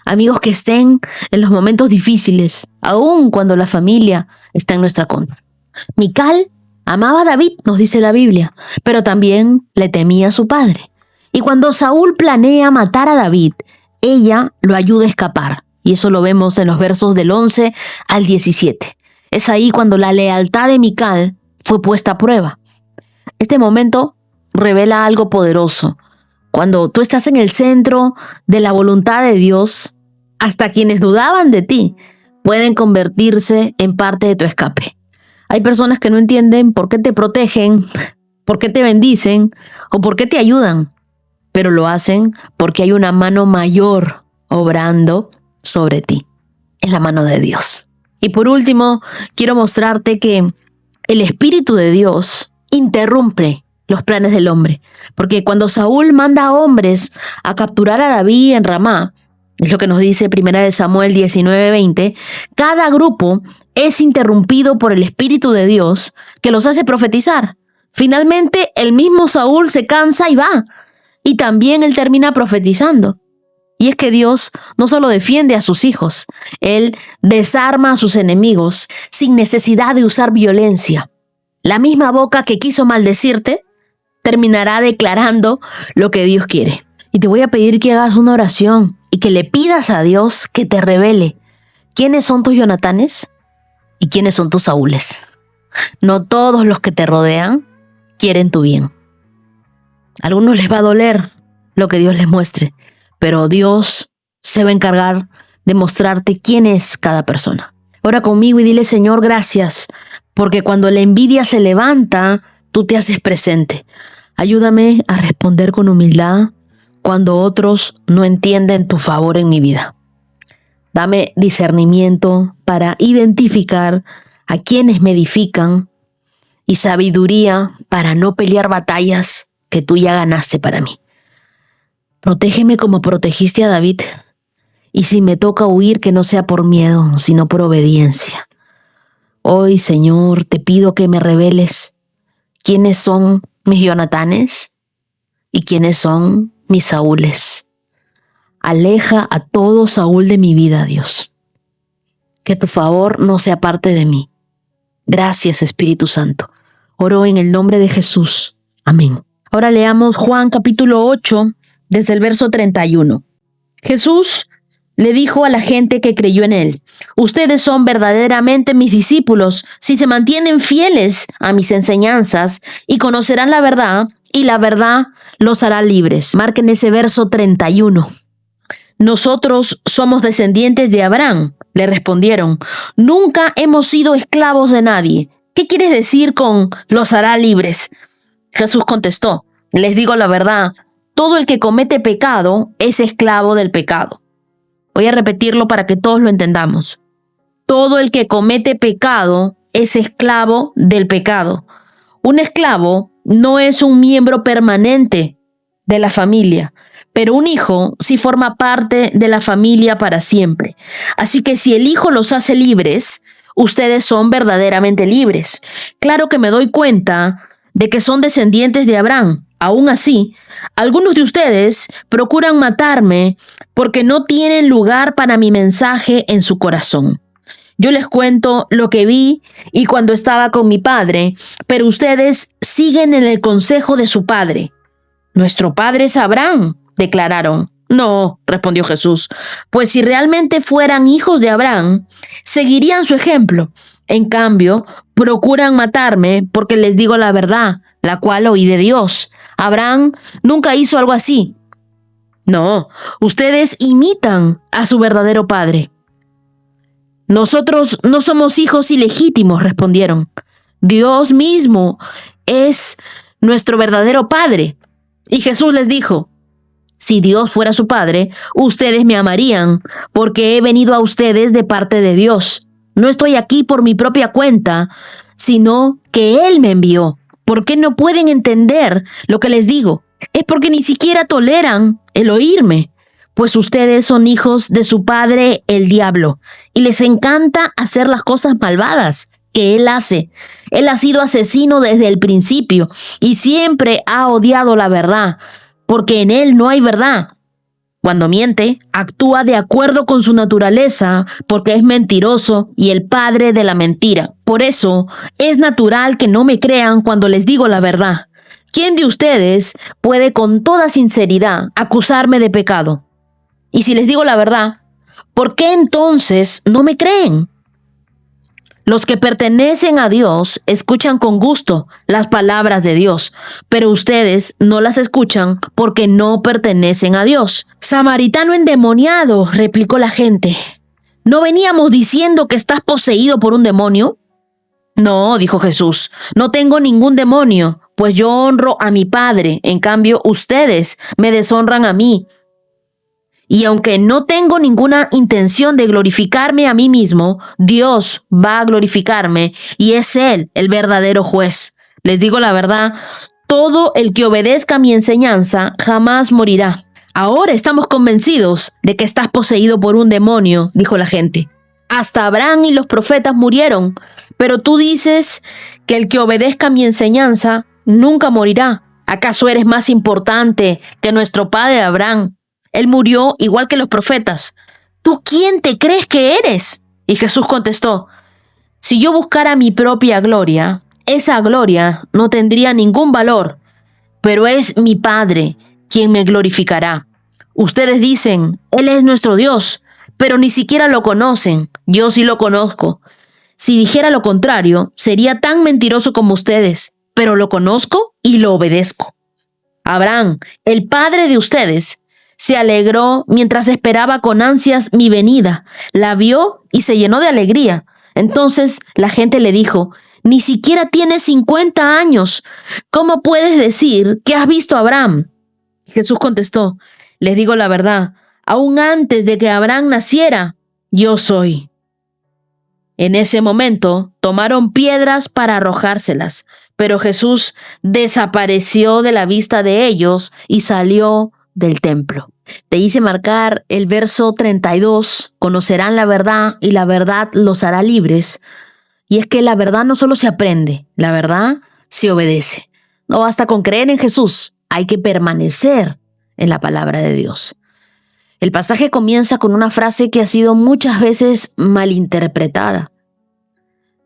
amigos que estén en los momentos difíciles, aun cuando la familia está en nuestra contra. Mical amaba a David, nos dice la Biblia, pero también le temía a su padre. Y cuando Saúl planea matar a David, ella lo ayuda a escapar. Y eso lo vemos en los versos del 11 al 17. Es ahí cuando la lealtad de Mical fue puesta a prueba. Este momento revela algo poderoso. Cuando tú estás en el centro de la voluntad de Dios, hasta quienes dudaban de ti pueden convertirse en parte de tu escape. Hay personas que no entienden por qué te protegen, por qué te bendicen o por qué te ayudan, pero lo hacen porque hay una mano mayor obrando sobre ti. Es la mano de Dios. Y por último, quiero mostrarte que el Espíritu de Dios interrumpe los planes del hombre. Porque cuando Saúl manda a hombres a capturar a David en Ramá, es lo que nos dice 1 Samuel 19:20, cada grupo es interrumpido por el Espíritu de Dios que los hace profetizar. Finalmente, el mismo Saúl se cansa y va. Y también él termina profetizando. Y es que Dios no solo defiende a sus hijos, Él desarma a sus enemigos sin necesidad de usar violencia. La misma boca que quiso maldecirte terminará declarando lo que Dios quiere. Y te voy a pedir que hagas una oración y que le pidas a Dios que te revele quiénes son tus Jonatanes y quiénes son tus Saúles. No todos los que te rodean quieren tu bien. A algunos les va a doler lo que Dios les muestre, pero Dios se va a encargar de mostrarte quién es cada persona. Ora conmigo y dile: Señor, gracias, porque cuando la envidia se levanta, tú te haces presente. Ayúdame a responder con humildad cuando otros no entienden tu favor en mi vida. Dame discernimiento para identificar a quienes me edifican y sabiduría para no pelear batallas que tú ya ganaste para mí. Protégeme como protegiste a David, y si me toca huir, que no sea por miedo, sino por obediencia. Hoy, Señor, te pido que me reveles quiénes son mis Jonatanes y quiénes son mis Saúles. Aleja a todo Saúl de mi vida, Dios. Que tu favor no sea parte de mí. Gracias, Espíritu Santo. Oro en el nombre de Jesús. Amén. Ahora leamos Juan capítulo 8, desde el verso 31. Jesús le dijo a la gente que creyó en él: ustedes son verdaderamente mis discípulos si se mantienen fieles a mis enseñanzas y conocerán la verdad, y la verdad los hará libres. Marquen ese verso 31. Nosotros somos descendientes de Abraham, le respondieron. Nunca hemos sido esclavos de nadie. ¿Qué quieres decir con los hará libres? Jesús contestó: les digo la verdad, todo el que comete pecado es esclavo del pecado. Voy a repetirlo para que todos lo entendamos. Todo el que comete pecado es esclavo del pecado. Un esclavo no es un miembro permanente de la familia, pero un hijo sí forma parte de la familia para siempre. Así que si el Hijo los hace libres, ustedes son verdaderamente libres. Claro que me doy cuenta de que son descendientes de Abraham. Aún así, algunos de ustedes procuran matarme porque no tienen lugar para mi mensaje en su corazón. Yo les cuento lo que vi y cuando estaba con mi padre, pero ustedes siguen en el consejo de su padre. Nuestro padre es Abraham, declararon. No, respondió Jesús, pues si realmente fueran hijos de Abraham, seguirían su ejemplo. En cambio, procuran matarme porque les digo la verdad, la cual oí de Dios. Abraham nunca hizo algo así. No, ustedes imitan a su verdadero padre. Nosotros no somos hijos ilegítimos, respondieron. Dios mismo es nuestro verdadero padre. Y Jesús les dijo: si Dios fuera su padre, ustedes me amarían, porque he venido a ustedes de parte de Dios. No estoy aquí por mi propia cuenta, sino que Él me envió. ¿Por qué no pueden entender lo que les digo? Es porque ni siquiera toleran el oírme, pues ustedes son hijos de su padre el diablo, y les encanta hacer las cosas malvadas que él hace. Él ha sido asesino desde el principio y siempre ha odiado la verdad, porque en él no hay verdad. Cuando miente, actúa de acuerdo con su naturaleza, porque es mentiroso y el padre de la mentira. Por eso, es natural que no me crean cuando les digo la verdad. ¿Quién de ustedes puede con toda sinceridad acusarme de pecado? Y si les digo la verdad, ¿por qué entonces no me creen? Los que pertenecen a Dios escuchan con gusto las palabras de Dios, pero ustedes no las escuchan porque no pertenecen a Dios. Samaritano endemoniado, replicó la gente. ¿No veníamos diciendo que estás poseído por un demonio? No, dijo Jesús, no tengo ningún demonio, pues yo honro a mi Padre. En cambio, ustedes me deshonran a mí. Y aunque no tengo ninguna intención de glorificarme a mí mismo, Dios va a glorificarme y es Él el verdadero juez. Les digo la verdad, todo el que obedezca mi enseñanza jamás morirá. Ahora estamos convencidos de que estás poseído por un demonio, dijo la gente. Hasta Abraham y los profetas murieron, pero tú dices que el que obedezca mi enseñanza nunca morirá. ¿Acaso eres más importante que nuestro padre Abraham? Él murió igual que los profetas. ¿Tú quién te crees que eres? Y Jesús contestó: si yo buscara mi propia gloria, esa gloria no tendría ningún valor, pero es mi Padre quien me glorificará. Ustedes dicen, Él es nuestro Dios, pero ni siquiera lo conocen. Yo sí lo conozco. Si dijera lo contrario, sería tan mentiroso como ustedes, pero lo conozco y lo obedezco. Abraham, el padre de ustedes, se alegró mientras esperaba con ansias mi venida. La vio y se llenó de alegría. Entonces la gente le dijo: ni siquiera tienes 50 años. ¿Cómo puedes decir que has visto a Abraham? Jesús contestó: les digo la verdad, aún antes de que Abraham naciera, yo soy. En ese momento tomaron piedras para arrojárselas, pero Jesús desapareció de la vista de ellos y salió del templo. Te hice marcar el verso 32, conocerán la verdad y la verdad los hará libres. Y es que la verdad no solo se aprende, la verdad se obedece. No basta con creer en Jesús, hay que permanecer en la palabra de Dios. El pasaje comienza con una frase que ha sido muchas veces malinterpretada.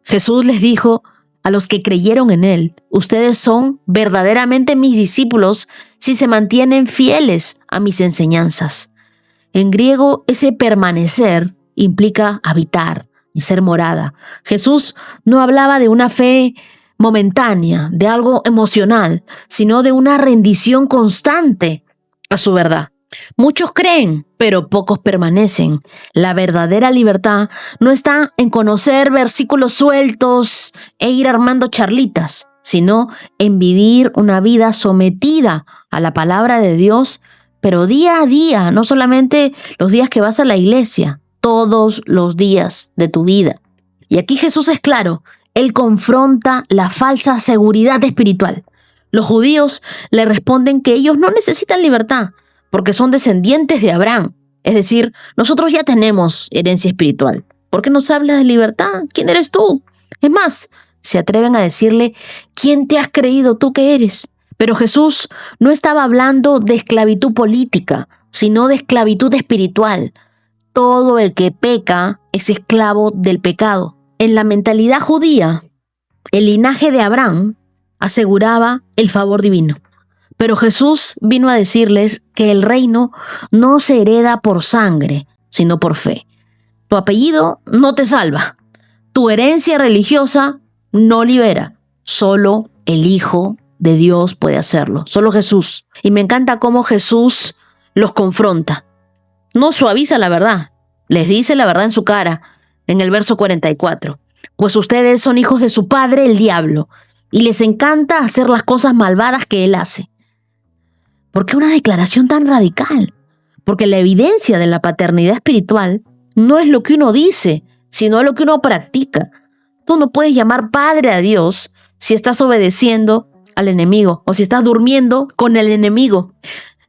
Jesús les dijo a los que creyeron en él: ustedes son verdaderamente mis discípulos si se mantienen fieles a mis enseñanzas. En griego, ese permanecer implica habitar y ser morada. Jesús no hablaba de una fe momentánea, de algo emocional, sino de una rendición constante a su verdad. Muchos creen, pero pocos permanecen. La verdadera libertad no está en conocer versículos sueltos e ir armando charlitas, sino en vivir una vida sometida a la palabra de Dios, pero día a día, no solamente los días que vas a la iglesia, todos los días de tu vida. Y aquí Jesús es claro, Él confronta la falsa seguridad espiritual. Los judíos le responden que ellos no necesitan libertad, porque son descendientes de Abraham. Es decir, nosotros ya tenemos herencia espiritual. ¿Por qué nos hablas de libertad? ¿Quién eres tú? Es más, se atreven a decirle: ¿quién te has creído tú que eres? Pero Jesús no estaba hablando de esclavitud política, sino de esclavitud espiritual. Todo el que peca es esclavo del pecado. En la mentalidad judía, el linaje de Abraham aseguraba el favor divino. Pero Jesús vino a decirles que el reino no se hereda por sangre, sino por fe. Tu apellido no te salva. Tu herencia religiosa no libera. Solo el Hijo de Dios puede hacerlo. Solo Jesús. Y me encanta cómo Jesús los confronta. No suaviza la verdad. Les dice la verdad en su cara, en el verso 44. Pues ustedes son hijos de su padre, el diablo, y les encanta hacer las cosas malvadas que él hace. ¿Por qué una declaración tan radical? Porque la evidencia de la paternidad espiritual no es lo que uno dice, sino lo que uno practica. Tú no puedes llamar padre a Dios si estás obedeciendo al enemigo o si estás durmiendo con el enemigo.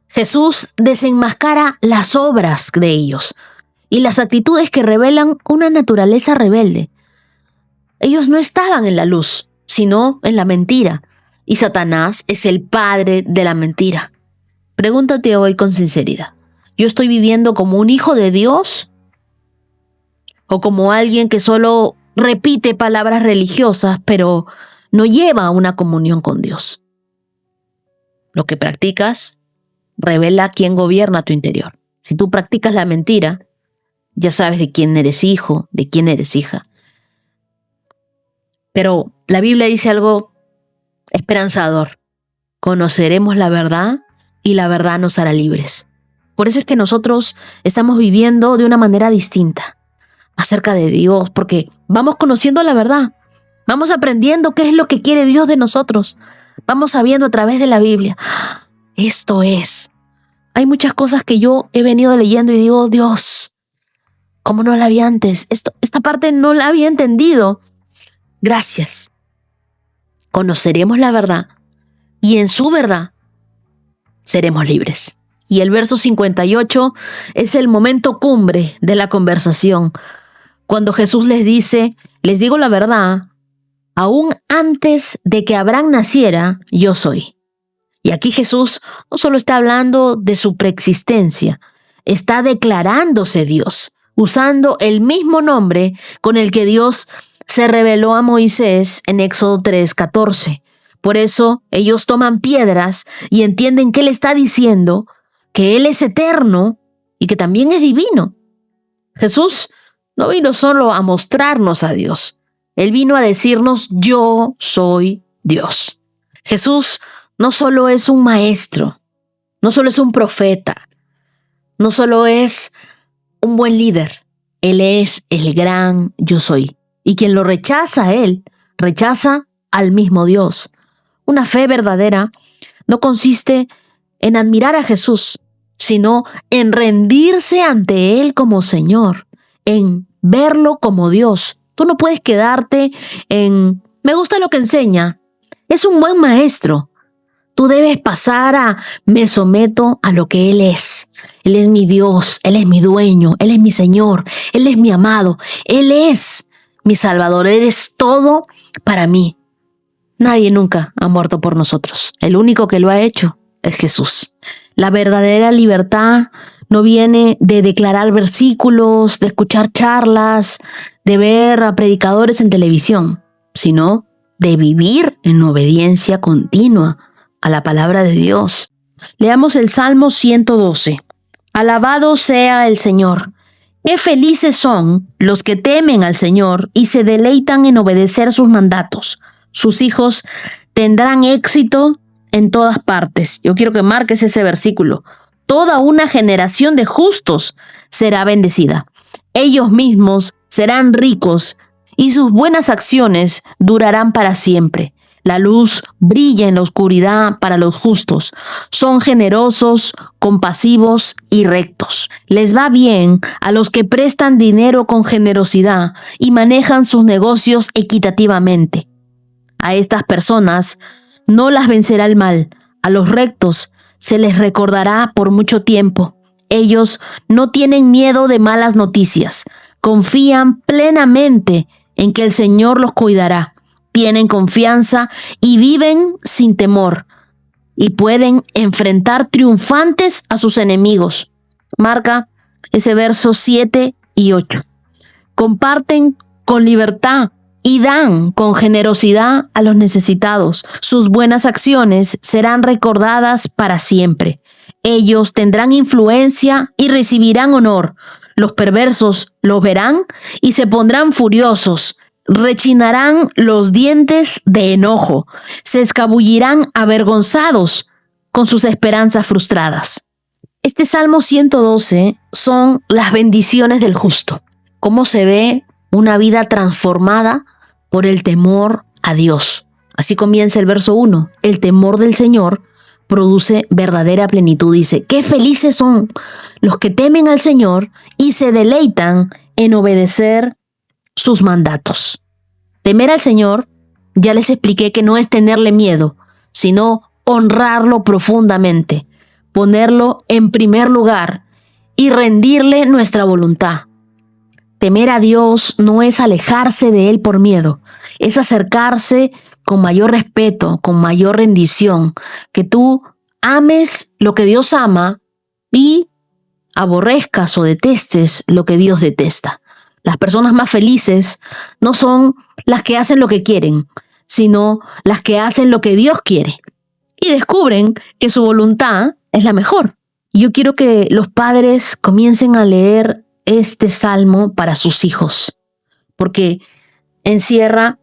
Jesús desenmascara las obras de ellos y las actitudes que revelan una naturaleza rebelde. Ellos no estaban en la luz, sino en la mentira, y Satanás es el padre de la mentira. Pregúntate hoy con sinceridad: ¿yo estoy viviendo como un hijo de Dios o como alguien que solo repite palabras religiosas pero no lleva una comunión con Dios? Lo que practicas revela quién gobierna tu interior. Si tú practicas la mentira, ya sabes de quién eres hijo, de quién eres hija. Pero la Biblia dice algo esperanzador: conoceremos la verdad y la verdad nos hará libres. Por eso es que nosotros estamos viviendo de una manera distinta acerca de Dios, porque vamos conociendo la verdad, vamos aprendiendo qué es lo que quiere Dios de nosotros, vamos sabiendo a través de la Biblia. Esto es. Hay muchas cosas que yo he venido leyendo y digo: Dios, ¿cómo no la vi antes? Esta parte no la había entendido. Gracias. Conoceremos la verdad y en su verdad seremos libres. Y el verso 58 es el momento cumbre de la conversación, cuando Jesús les dice: les digo la verdad, aún antes de que Abraham naciera, yo soy. Y aquí Jesús no solo está hablando de su preexistencia, está declarándose Dios, usando el mismo nombre con el que Dios se reveló a Moisés en Éxodo 3:14. Por eso ellos toman piedras y entienden que Él está diciendo que Él es eterno y que también es divino. Jesús no vino solo a mostrarnos a Dios. Él vino a decirnos: yo soy Dios. Jesús no solo es un maestro, no solo es un profeta, no solo es un buen líder. Él es el gran yo soy. Y quien lo rechaza a Él, rechaza al mismo Dios. Una fe verdadera no consiste en admirar a Jesús, sino en rendirse ante Él como Señor, en verlo como Dios. Tú no puedes quedarte en: me gusta lo que enseña, es un buen maestro. Tú debes pasar a: me someto a lo que Él es. Él es mi Dios, Él es mi dueño, Él es mi Señor, Él es mi amado, Él es mi Salvador, Él es todo para mí. Nadie nunca ha muerto por nosotros. El único que lo ha hecho es Jesús. La verdadera libertad no viene de declarar versículos, de escuchar charlas, de ver a predicadores en televisión, sino de vivir en obediencia continua a la palabra de Dios. Leamos el Salmo 112. Alabado sea el Señor. Qué felices son los que temen al Señor y se deleitan en obedecer sus mandatos. Sus hijos tendrán éxito en todas partes. Yo quiero que marques ese versículo. Toda una generación de justos será bendecida. Ellos mismos serán ricos y sus buenas acciones durarán para siempre. La luz brilla en la oscuridad para los justos. Son generosos, compasivos y rectos. Les va bien a los que prestan dinero con generosidad y manejan sus negocios equitativamente. A estas personas no las vencerá el mal. A los rectos se les recordará por mucho tiempo. Ellos no tienen miedo de malas noticias. Confían plenamente en que el Señor los cuidará. Tienen confianza y viven sin temor. Y pueden enfrentar triunfantes a sus enemigos. Marca ese verso 7 y 8. Comparten con libertad y dan con generosidad a los necesitados. Sus buenas acciones serán recordadas para siempre. Ellos tendrán influencia y recibirán honor. Los perversos los verán y se pondrán furiosos. Rechinarán los dientes de enojo. Se escabullirán avergonzados con sus esperanzas frustradas. Este Salmo 112 son las bendiciones del justo. Cómo se ve una vida transformada por el temor a Dios. Así comienza el verso 1. El temor del Señor produce verdadera plenitud. Dice, qué felices son los que temen al Señor y se deleitan en obedecer sus mandatos. Temer al Señor, ya les expliqué que no es tenerle miedo, sino honrarlo profundamente, ponerlo en primer lugar y rendirle nuestra voluntad. Temer a Dios no es alejarse de Él por miedo, es acercarse con mayor respeto, con mayor rendición, que tú ames lo que Dios ama y aborrezcas o detestes lo que Dios detesta. Las personas más felices no son las que hacen lo que quieren, sino las que hacen lo que Dios quiere y descubren que su voluntad es la mejor. Yo quiero que los padres comiencen a leer este salmo para sus hijos, porque encierra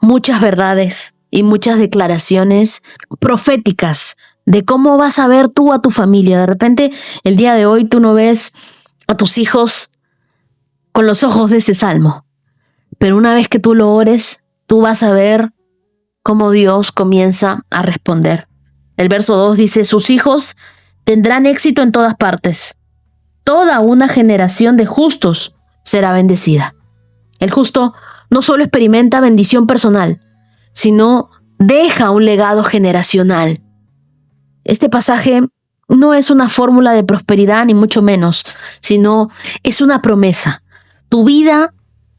muchas verdades y muchas declaraciones proféticas de cómo vas a ver tú a tu familia. De repente, el día de hoy tú no ves a tus hijos con los ojos de ese salmo, pero una vez que tú lo ores, tú vas a ver cómo Dios comienza a responder. El verso 2 dice, sus hijos tendrán éxito en todas partes. Toda una generación de justos será bendecida. El justo no solo experimenta bendición personal, sino deja un legado generacional. Este pasaje no es una fórmula de prosperidad ni mucho menos, sino es una promesa. Tu vida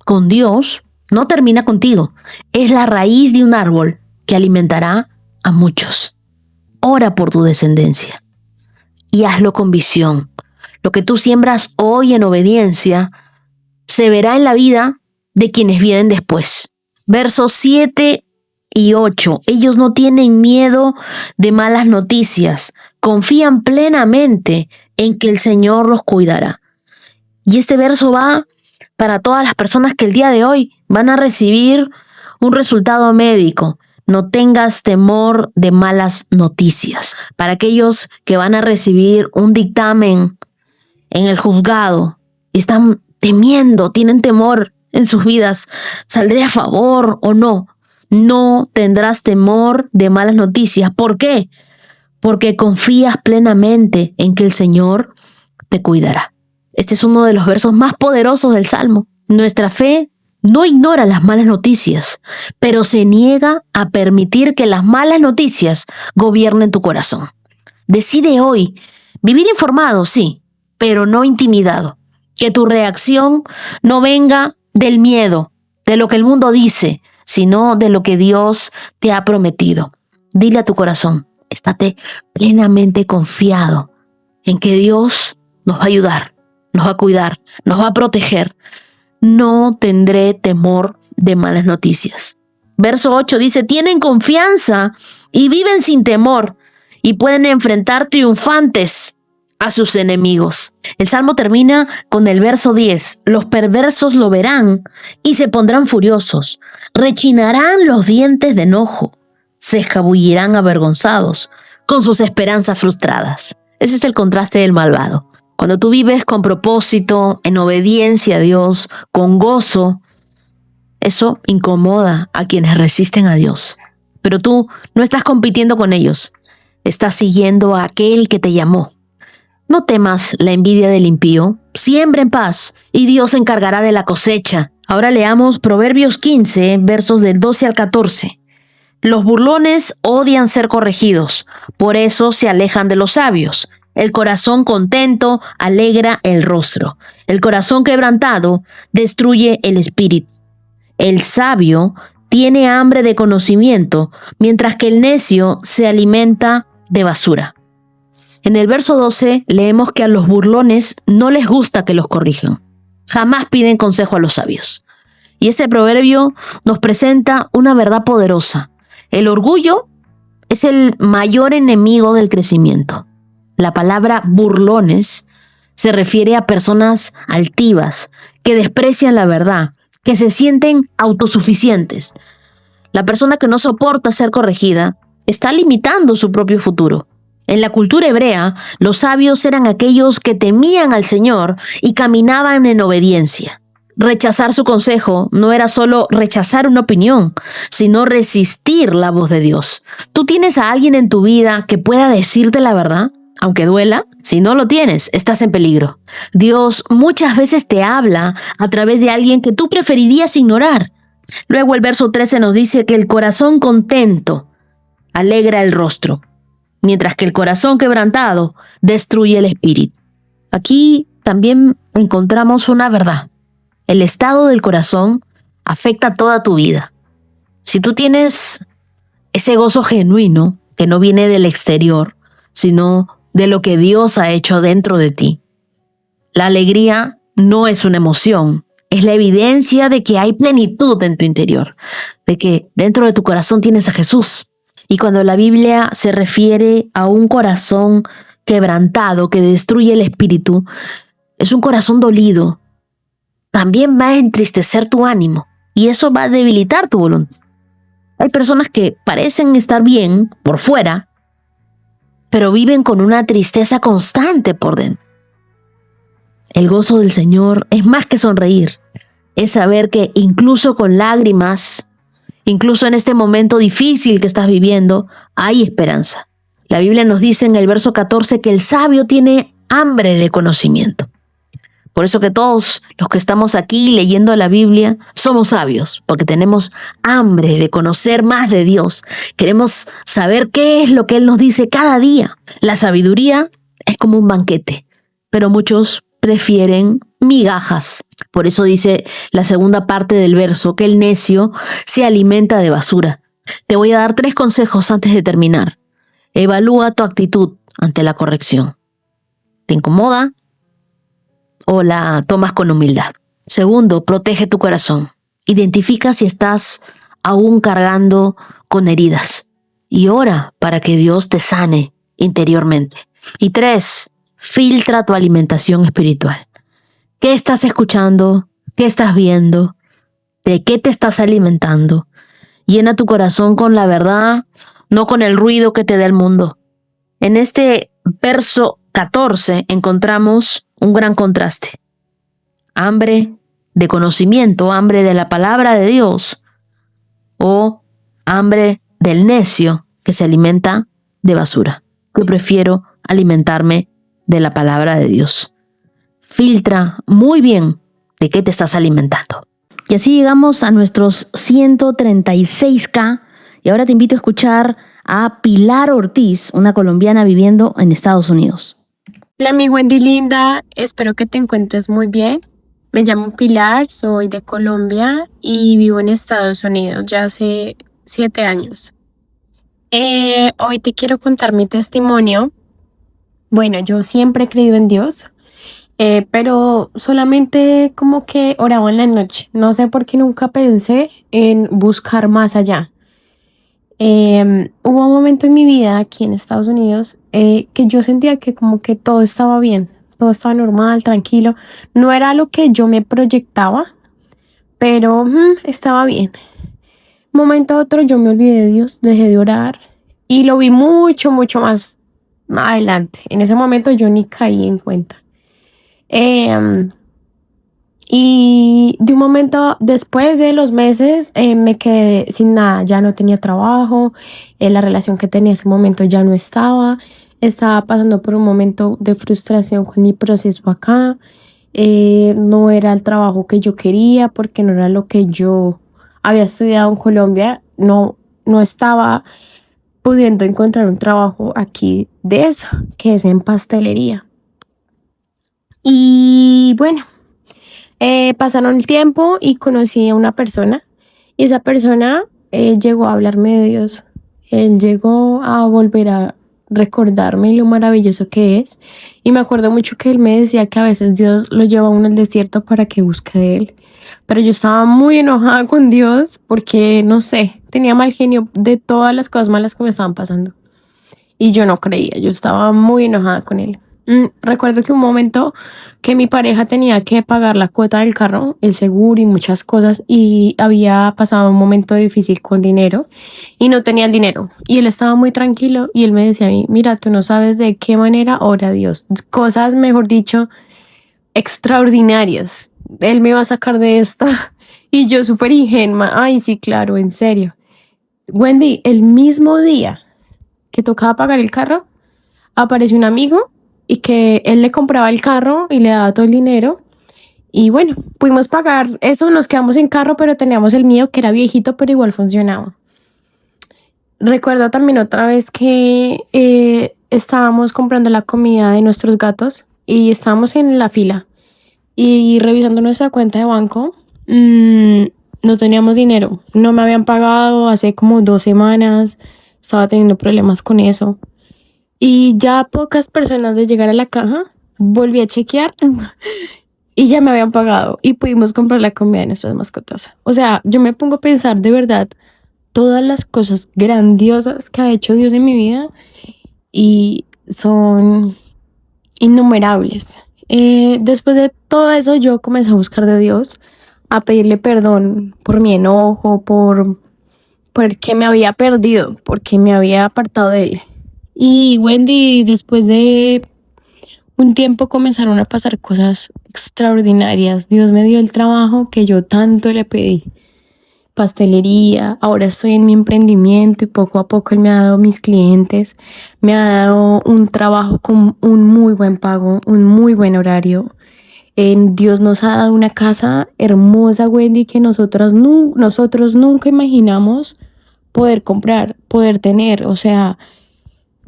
con Dios no termina contigo. Es la raíz de un árbol que alimentará a muchos. Ora por tu descendencia y hazlo con visión. Lo que tú siembras hoy en obediencia se verá en la vida de quienes vienen después. Versos 7 y 8. Ellos no tienen miedo de malas noticias. Confían plenamente en que el Señor los cuidará. Y este verso va para todas las personas que el día de hoy van a recibir un resultado médico. No tengas temor de malas noticias. Para aquellos que van a recibir un dictamen en el juzgado, están temiendo, tienen temor en sus vidas, ¿saldré a favor o no? No tendrás temor de malas noticias. ¿Por qué? Porque confías plenamente en que el Señor te cuidará. Este es uno de los versos más poderosos del Salmo. Nuestra fe no ignora las malas noticias, pero se niega a permitir que las malas noticias gobiernen tu corazón. Decide hoy vivir informado, sí, pero no intimidado. Que tu reacción no venga del miedo, de lo que el mundo dice, sino de lo que Dios te ha prometido. Dile a tu corazón, estate plenamente confiado en que Dios nos va a ayudar, nos va a cuidar, nos va a proteger. No tendré temor de malas noticias. Verso 8 dice, tienen confianza y viven sin temor y pueden enfrentar triunfantes a sus enemigos. El Salmo termina con el verso 10. Los perversos lo verán y se pondrán furiosos. Rechinarán los dientes de enojo. Se escabullirán avergonzados con sus esperanzas frustradas. Ese es el contraste del malvado. Cuando tú vives con propósito, en obediencia a Dios, con gozo, eso incomoda a quienes resisten a Dios. Pero tú no estás compitiendo con ellos. Estás siguiendo a aquel que te llamó. No temas la envidia del impío. Siembra en paz y Dios se encargará de la cosecha. Ahora leamos Proverbios 15, versos del 12 al 14. Los burlones odian ser corregidos, por eso se alejan de los sabios. El corazón contento alegra el rostro. El corazón quebrantado destruye el espíritu. El sabio tiene hambre de conocimiento, mientras que el necio se alimenta de basura. En el verso 12 leemos que a los burlones no les gusta que los corrijan. Jamás piden consejo a los sabios. Y este proverbio nos presenta una verdad poderosa. El orgullo es el mayor enemigo del crecimiento. La palabra burlones se refiere a personas altivas, que desprecian la verdad, que se sienten autosuficientes. La persona que no soporta ser corregida está limitando su propio futuro. En la cultura hebrea, los sabios eran aquellos que temían al Señor y caminaban en obediencia. Rechazar su consejo no era solo rechazar una opinión, sino resistir la voz de Dios. ¿Tú tienes a alguien en tu vida que pueda decirte la verdad, aunque duela? Si no lo tienes, estás en peligro. Dios muchas veces te habla a través de alguien que tú preferirías ignorar. Luego el verso 13 nos dice que el corazón contento alegra el rostro, mientras que el corazón quebrantado destruye el espíritu. Aquí también encontramos una verdad. El estado del corazón afecta toda tu vida. Si tú tienes ese gozo genuino que no viene del exterior, sino de lo que Dios ha hecho dentro de ti, la alegría no es una emoción, es la evidencia de que hay plenitud en tu interior, de que dentro de tu corazón tienes a Jesús. Y cuando la Biblia se refiere a un corazón quebrantado que destruye el espíritu, es un corazón dolido. También va a entristecer tu ánimo y eso va a debilitar tu voluntad. Hay personas que parecen estar bien por fuera, pero viven con una tristeza constante por dentro. El gozo del Señor es más que sonreír, es saber que incluso con lágrimas, incluso en este momento difícil que estás viviendo, hay esperanza. La Biblia nos dice en el verso 14 que el sabio tiene hambre de conocimiento. Por eso que todos los que estamos aquí leyendo la Biblia somos sabios, porque tenemos hambre de conocer más de Dios. Queremos saber qué es lo que Él nos dice cada día. La sabiduría es como un banquete, pero muchos prefieren migajas. Por eso dice la segunda parte del verso que el necio se alimenta de basura. Te voy a dar 3 consejos antes de terminar. Evalúa tu actitud ante la corrección. ¿Te incomoda o la tomas con humildad? Segundo, protege tu corazón. Identifica si estás aún cargando con heridas y ora para que Dios te sane interiormente. Y 3, filtra tu alimentación espiritual. ¿Qué estás escuchando? ¿Qué estás viendo? ¿De qué te estás alimentando? Llena tu corazón con la verdad, no con el ruido que te da el mundo. En este verso 14 encontramos un gran contraste. Hambre de conocimiento, hambre de la palabra de Dios, o hambre del necio que se alimenta de basura. Yo prefiero alimentarme de la palabra de Dios. Filtra muy bien de qué te estás alimentando. Y así llegamos a nuestros 136K. Y ahora te invito a escuchar a Pilar Ortiz, una colombiana viviendo en Estados Unidos. Hola, mi Wendy linda. Espero que te encuentres muy bien. Me llamo Pilar, soy de Colombia y vivo en Estados Unidos ya hace 7 años. Hoy te quiero contar mi testimonio. Bueno, yo siempre he creído en Dios. pero solamente como que oraba en la noche. No sé por qué nunca pensé en buscar más allá. Hubo un momento en mi vida aquí en Estados Unidos que yo sentía que como que todo estaba bien, todo estaba normal, tranquilo. No era lo que yo me proyectaba, pero estaba bien. Un momento a otro yo me olvidé de Dios, dejé de orar y lo vi mucho, mucho más adelante. En ese momento yo ni caí en cuenta. Y de un momento después de los meses me quedé sin nada, ya no tenía trabajo, la relación que tenía en ese momento ya no estaba pasando por un momento de frustración con mi proceso acá, no era el trabajo que yo quería porque no era lo que yo había estudiado en Colombia, no estaba pudiendo encontrar un trabajo aquí de eso, que es en pastelería. Y bueno, pasaron el tiempo y conocí a una persona y esa persona llegó a hablarme de Dios. Él llegó a volver a recordarme lo maravilloso que es y me acuerdo mucho que él me decía que a veces Dios lo lleva a uno al desierto para que busque de él. Pero yo estaba muy enojada con Dios porque, no sé, tenía mal genio de todas las cosas malas que me estaban pasando. Y yo no creía, yo estaba muy enojada con él. Recuerdo que un momento que mi pareja tenía que pagar la cuota del carro, el seguro y muchas cosas y había pasado un momento difícil con dinero y no tenía el dinero y él estaba muy tranquilo y él me decía a mí, mira, tú no sabes de qué manera ora Dios, cosas mejor dicho extraordinarias, él me va a sacar de esta y yo súper ingenua, ay sí, claro, en serio. Wendy, el mismo día que tocaba pagar el carro, apareció un amigo y que él le compraba el carro y le daba todo el dinero. Y bueno, pudimos pagar eso, nos quedamos en carro, pero teníamos el mío que era viejito, pero igual funcionaba. Recuerdo también otra vez que estábamos comprando la comida de nuestros gatos y estábamos en la fila y revisando nuestra cuenta de banco, no teníamos dinero, no me habían pagado hace como 2 semanas, estaba teniendo problemas con eso. Y ya a pocas personas de llegar a la caja, volví a chequear y ya me habían pagado y pudimos comprar la comida de nuestras mascotas. O sea, yo me pongo a pensar de verdad todas las cosas grandiosas que ha hecho Dios en mi vida y son innumerables. Después de todo eso, yo comencé a buscar de Dios, a pedirle perdón por mi enojo, por que me había perdido, porque me había apartado de él. Y Wendy, después de un tiempo comenzaron a pasar cosas extraordinarias. Dios me dio el trabajo que yo tanto le pedí. Pastelería, ahora estoy en mi emprendimiento y poco a poco Él me ha dado mis clientes, me ha dado un trabajo con un muy buen pago, un muy buen horario. Dios nos ha dado una casa hermosa, Wendy, que nosotros nunca imaginamos poder comprar, poder tener, o sea,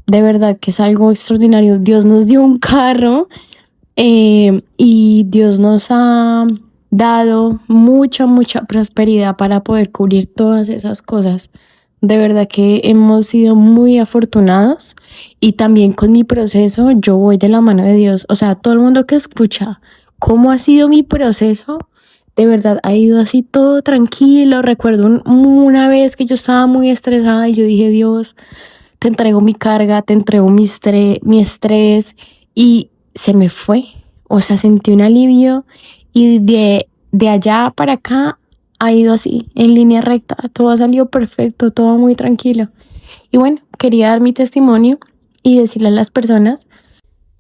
de verdad que es algo extraordinario. Dios nos dio un carro y Dios nos ha dado mucha prosperidad para poder cubrir todas esas cosas. De verdad que hemos sido muy afortunados y también con mi proceso yo voy de la mano de Dios. O sea, todo el mundo que escucha cómo ha sido mi proceso, de verdad ha ido así todo tranquilo. Recuerdo una vez que yo estaba muy estresada y yo dije, Dios, te entrego mi carga, te entrego mi estrés y se me fue. O sea, sentí un alivio y de allá para acá ha ido así, en línea recta. Todo ha salido perfecto, todo muy tranquilo. Y bueno, quería dar mi testimonio y decirle a las personas,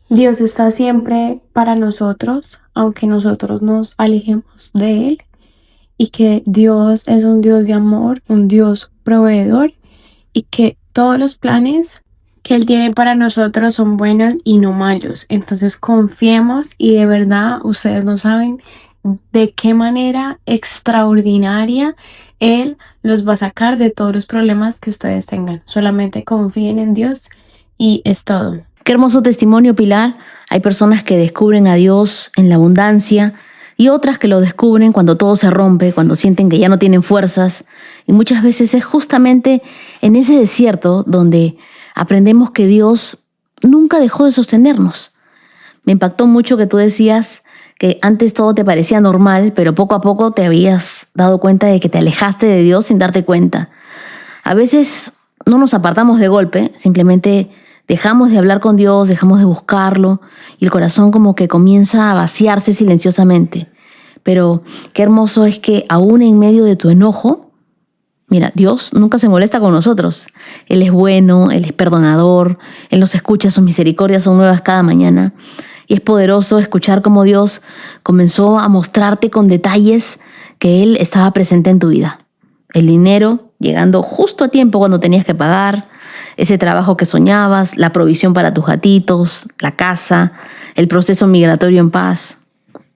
Dios está siempre para nosotros, aunque nosotros nos alejemos de Él. Y que Dios es un Dios de amor, un Dios proveedor y que todos los planes que Él tiene para nosotros son buenos y no malos. Entonces confiemos y de verdad ustedes no saben de qué manera extraordinaria Él los va a sacar de todos los problemas que ustedes tengan. Solamente confíen en Dios y es todo. Qué hermoso testimonio, Pilar. Hay personas que descubren a Dios en la abundancia y otras que lo descubren cuando todo se rompe, cuando sienten que ya no tienen fuerzas. Y muchas veces es justamente en ese desierto donde aprendemos que Dios nunca dejó de sostenernos. Me impactó mucho que tú decías que antes todo te parecía normal, pero poco a poco te habías dado cuenta de que te alejaste de Dios sin darte cuenta. A veces no nos apartamos de golpe, simplemente dejamos de hablar con Dios, dejamos de buscarlo y el corazón como que comienza a vaciarse silenciosamente. Pero qué hermoso es que aún en medio de tu enojo, mira, Dios nunca se molesta con nosotros. Él es bueno, Él es perdonador, Él nos escucha, sus misericordias son nuevas cada mañana. Y es poderoso escuchar cómo Dios comenzó a mostrarte con detalles que Él estaba presente en tu vida. El dinero llegando justo a tiempo cuando tenías que pagar, ese trabajo que soñabas, la provisión para tus gatitos, la casa, el proceso migratorio en paz,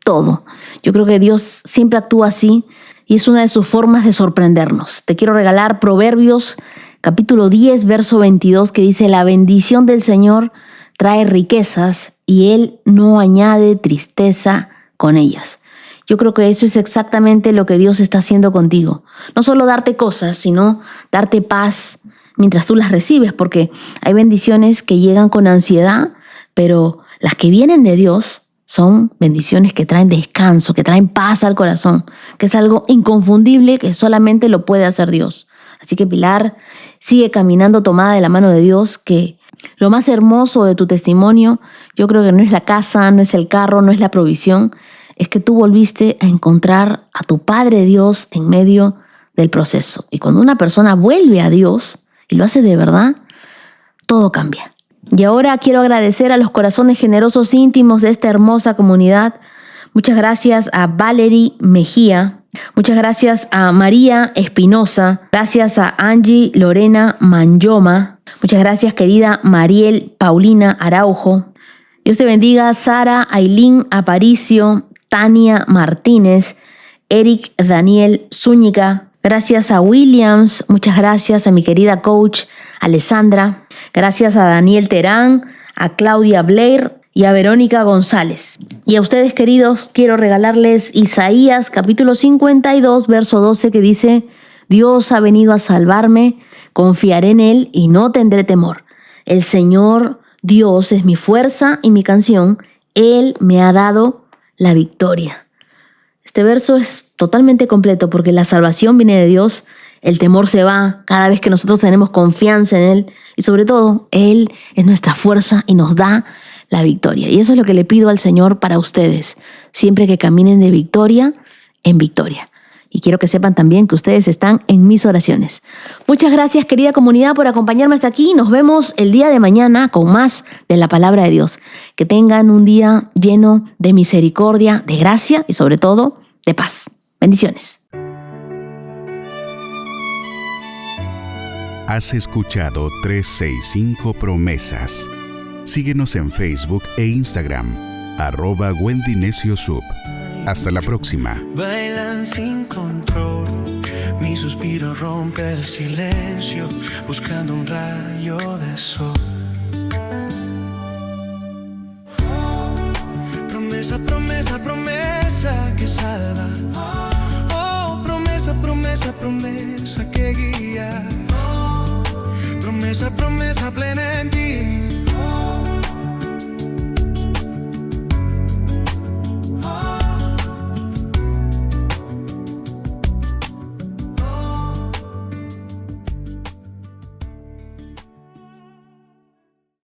todo. Yo creo que Dios siempre actúa así y es una de sus formas de sorprendernos. Te quiero regalar Proverbios capítulo 10, verso 22, que dice: la bendición del Señor trae riquezas y Él no añade tristeza con ellas. Yo creo que eso es exactamente lo que Dios está haciendo contigo. No solo darte cosas, sino darte paz mientras tú las recibes, porque hay bendiciones que llegan con ansiedad, pero las que vienen de Dios son bendiciones que traen descanso, que traen paz al corazón, que es algo inconfundible que solamente lo puede hacer Dios. Así que Pilar, sigue caminando tomada de la mano de Dios, que lo más hermoso de tu testimonio, yo creo que no es la casa, no es el carro, no es la provisión, es que tú volviste a encontrar a tu Padre Dios en medio del proceso. Y cuando una persona vuelve a Dios y lo hace de verdad, todo cambia. Y ahora quiero agradecer a los corazones generosos íntimos de esta hermosa comunidad. Muchas gracias a Valerie Mejía. Muchas gracias a María Espinosa. Gracias a Angie Lorena Manyoma. Muchas gracias, querida Mariel Paulina Araujo. Dios te bendiga, Sara Ailín Aparicio, Tania Martínez, Eric Daniel Zúñiga. Gracias a Williams. Muchas gracias a mi querida coach Alessandra. Gracias a Daniel Terán, a Claudia Blair y a Verónica González. Y a ustedes, queridos, quiero regalarles Isaías capítulo 52, verso 12, que dice: Dios ha venido a salvarme, confiaré en Él y no tendré temor. El Señor Dios es mi fuerza y mi canción, Él me ha dado la victoria. Este verso es totalmente completo porque la salvación viene de Dios, el temor se va cada vez que nosotros tenemos confianza en Él y sobre todo Él es nuestra fuerza y nos da la victoria. Y eso es lo que le pido al Señor para ustedes, siempre que caminen de victoria en victoria. Y quiero que sepan también que ustedes están en mis oraciones. Muchas gracias, querida comunidad, por acompañarme hasta aquí. Nos vemos el día de mañana con más de la palabra de Dios. Que tengan un día lleno de misericordia, de gracia y sobre todo de paz. Bendiciones. Has escuchado 365 Promesas. Síguenos en Facebook e Instagram, @Wendy Necio Sub. Hasta la próxima. Bailan sin control, mi suspiro rompe el silencio, buscando un rayo de sol. Promesa, promesa, promesa que salva. Oh, promesa, promesa, promesa que guía. Promesa, promesa plena en ti.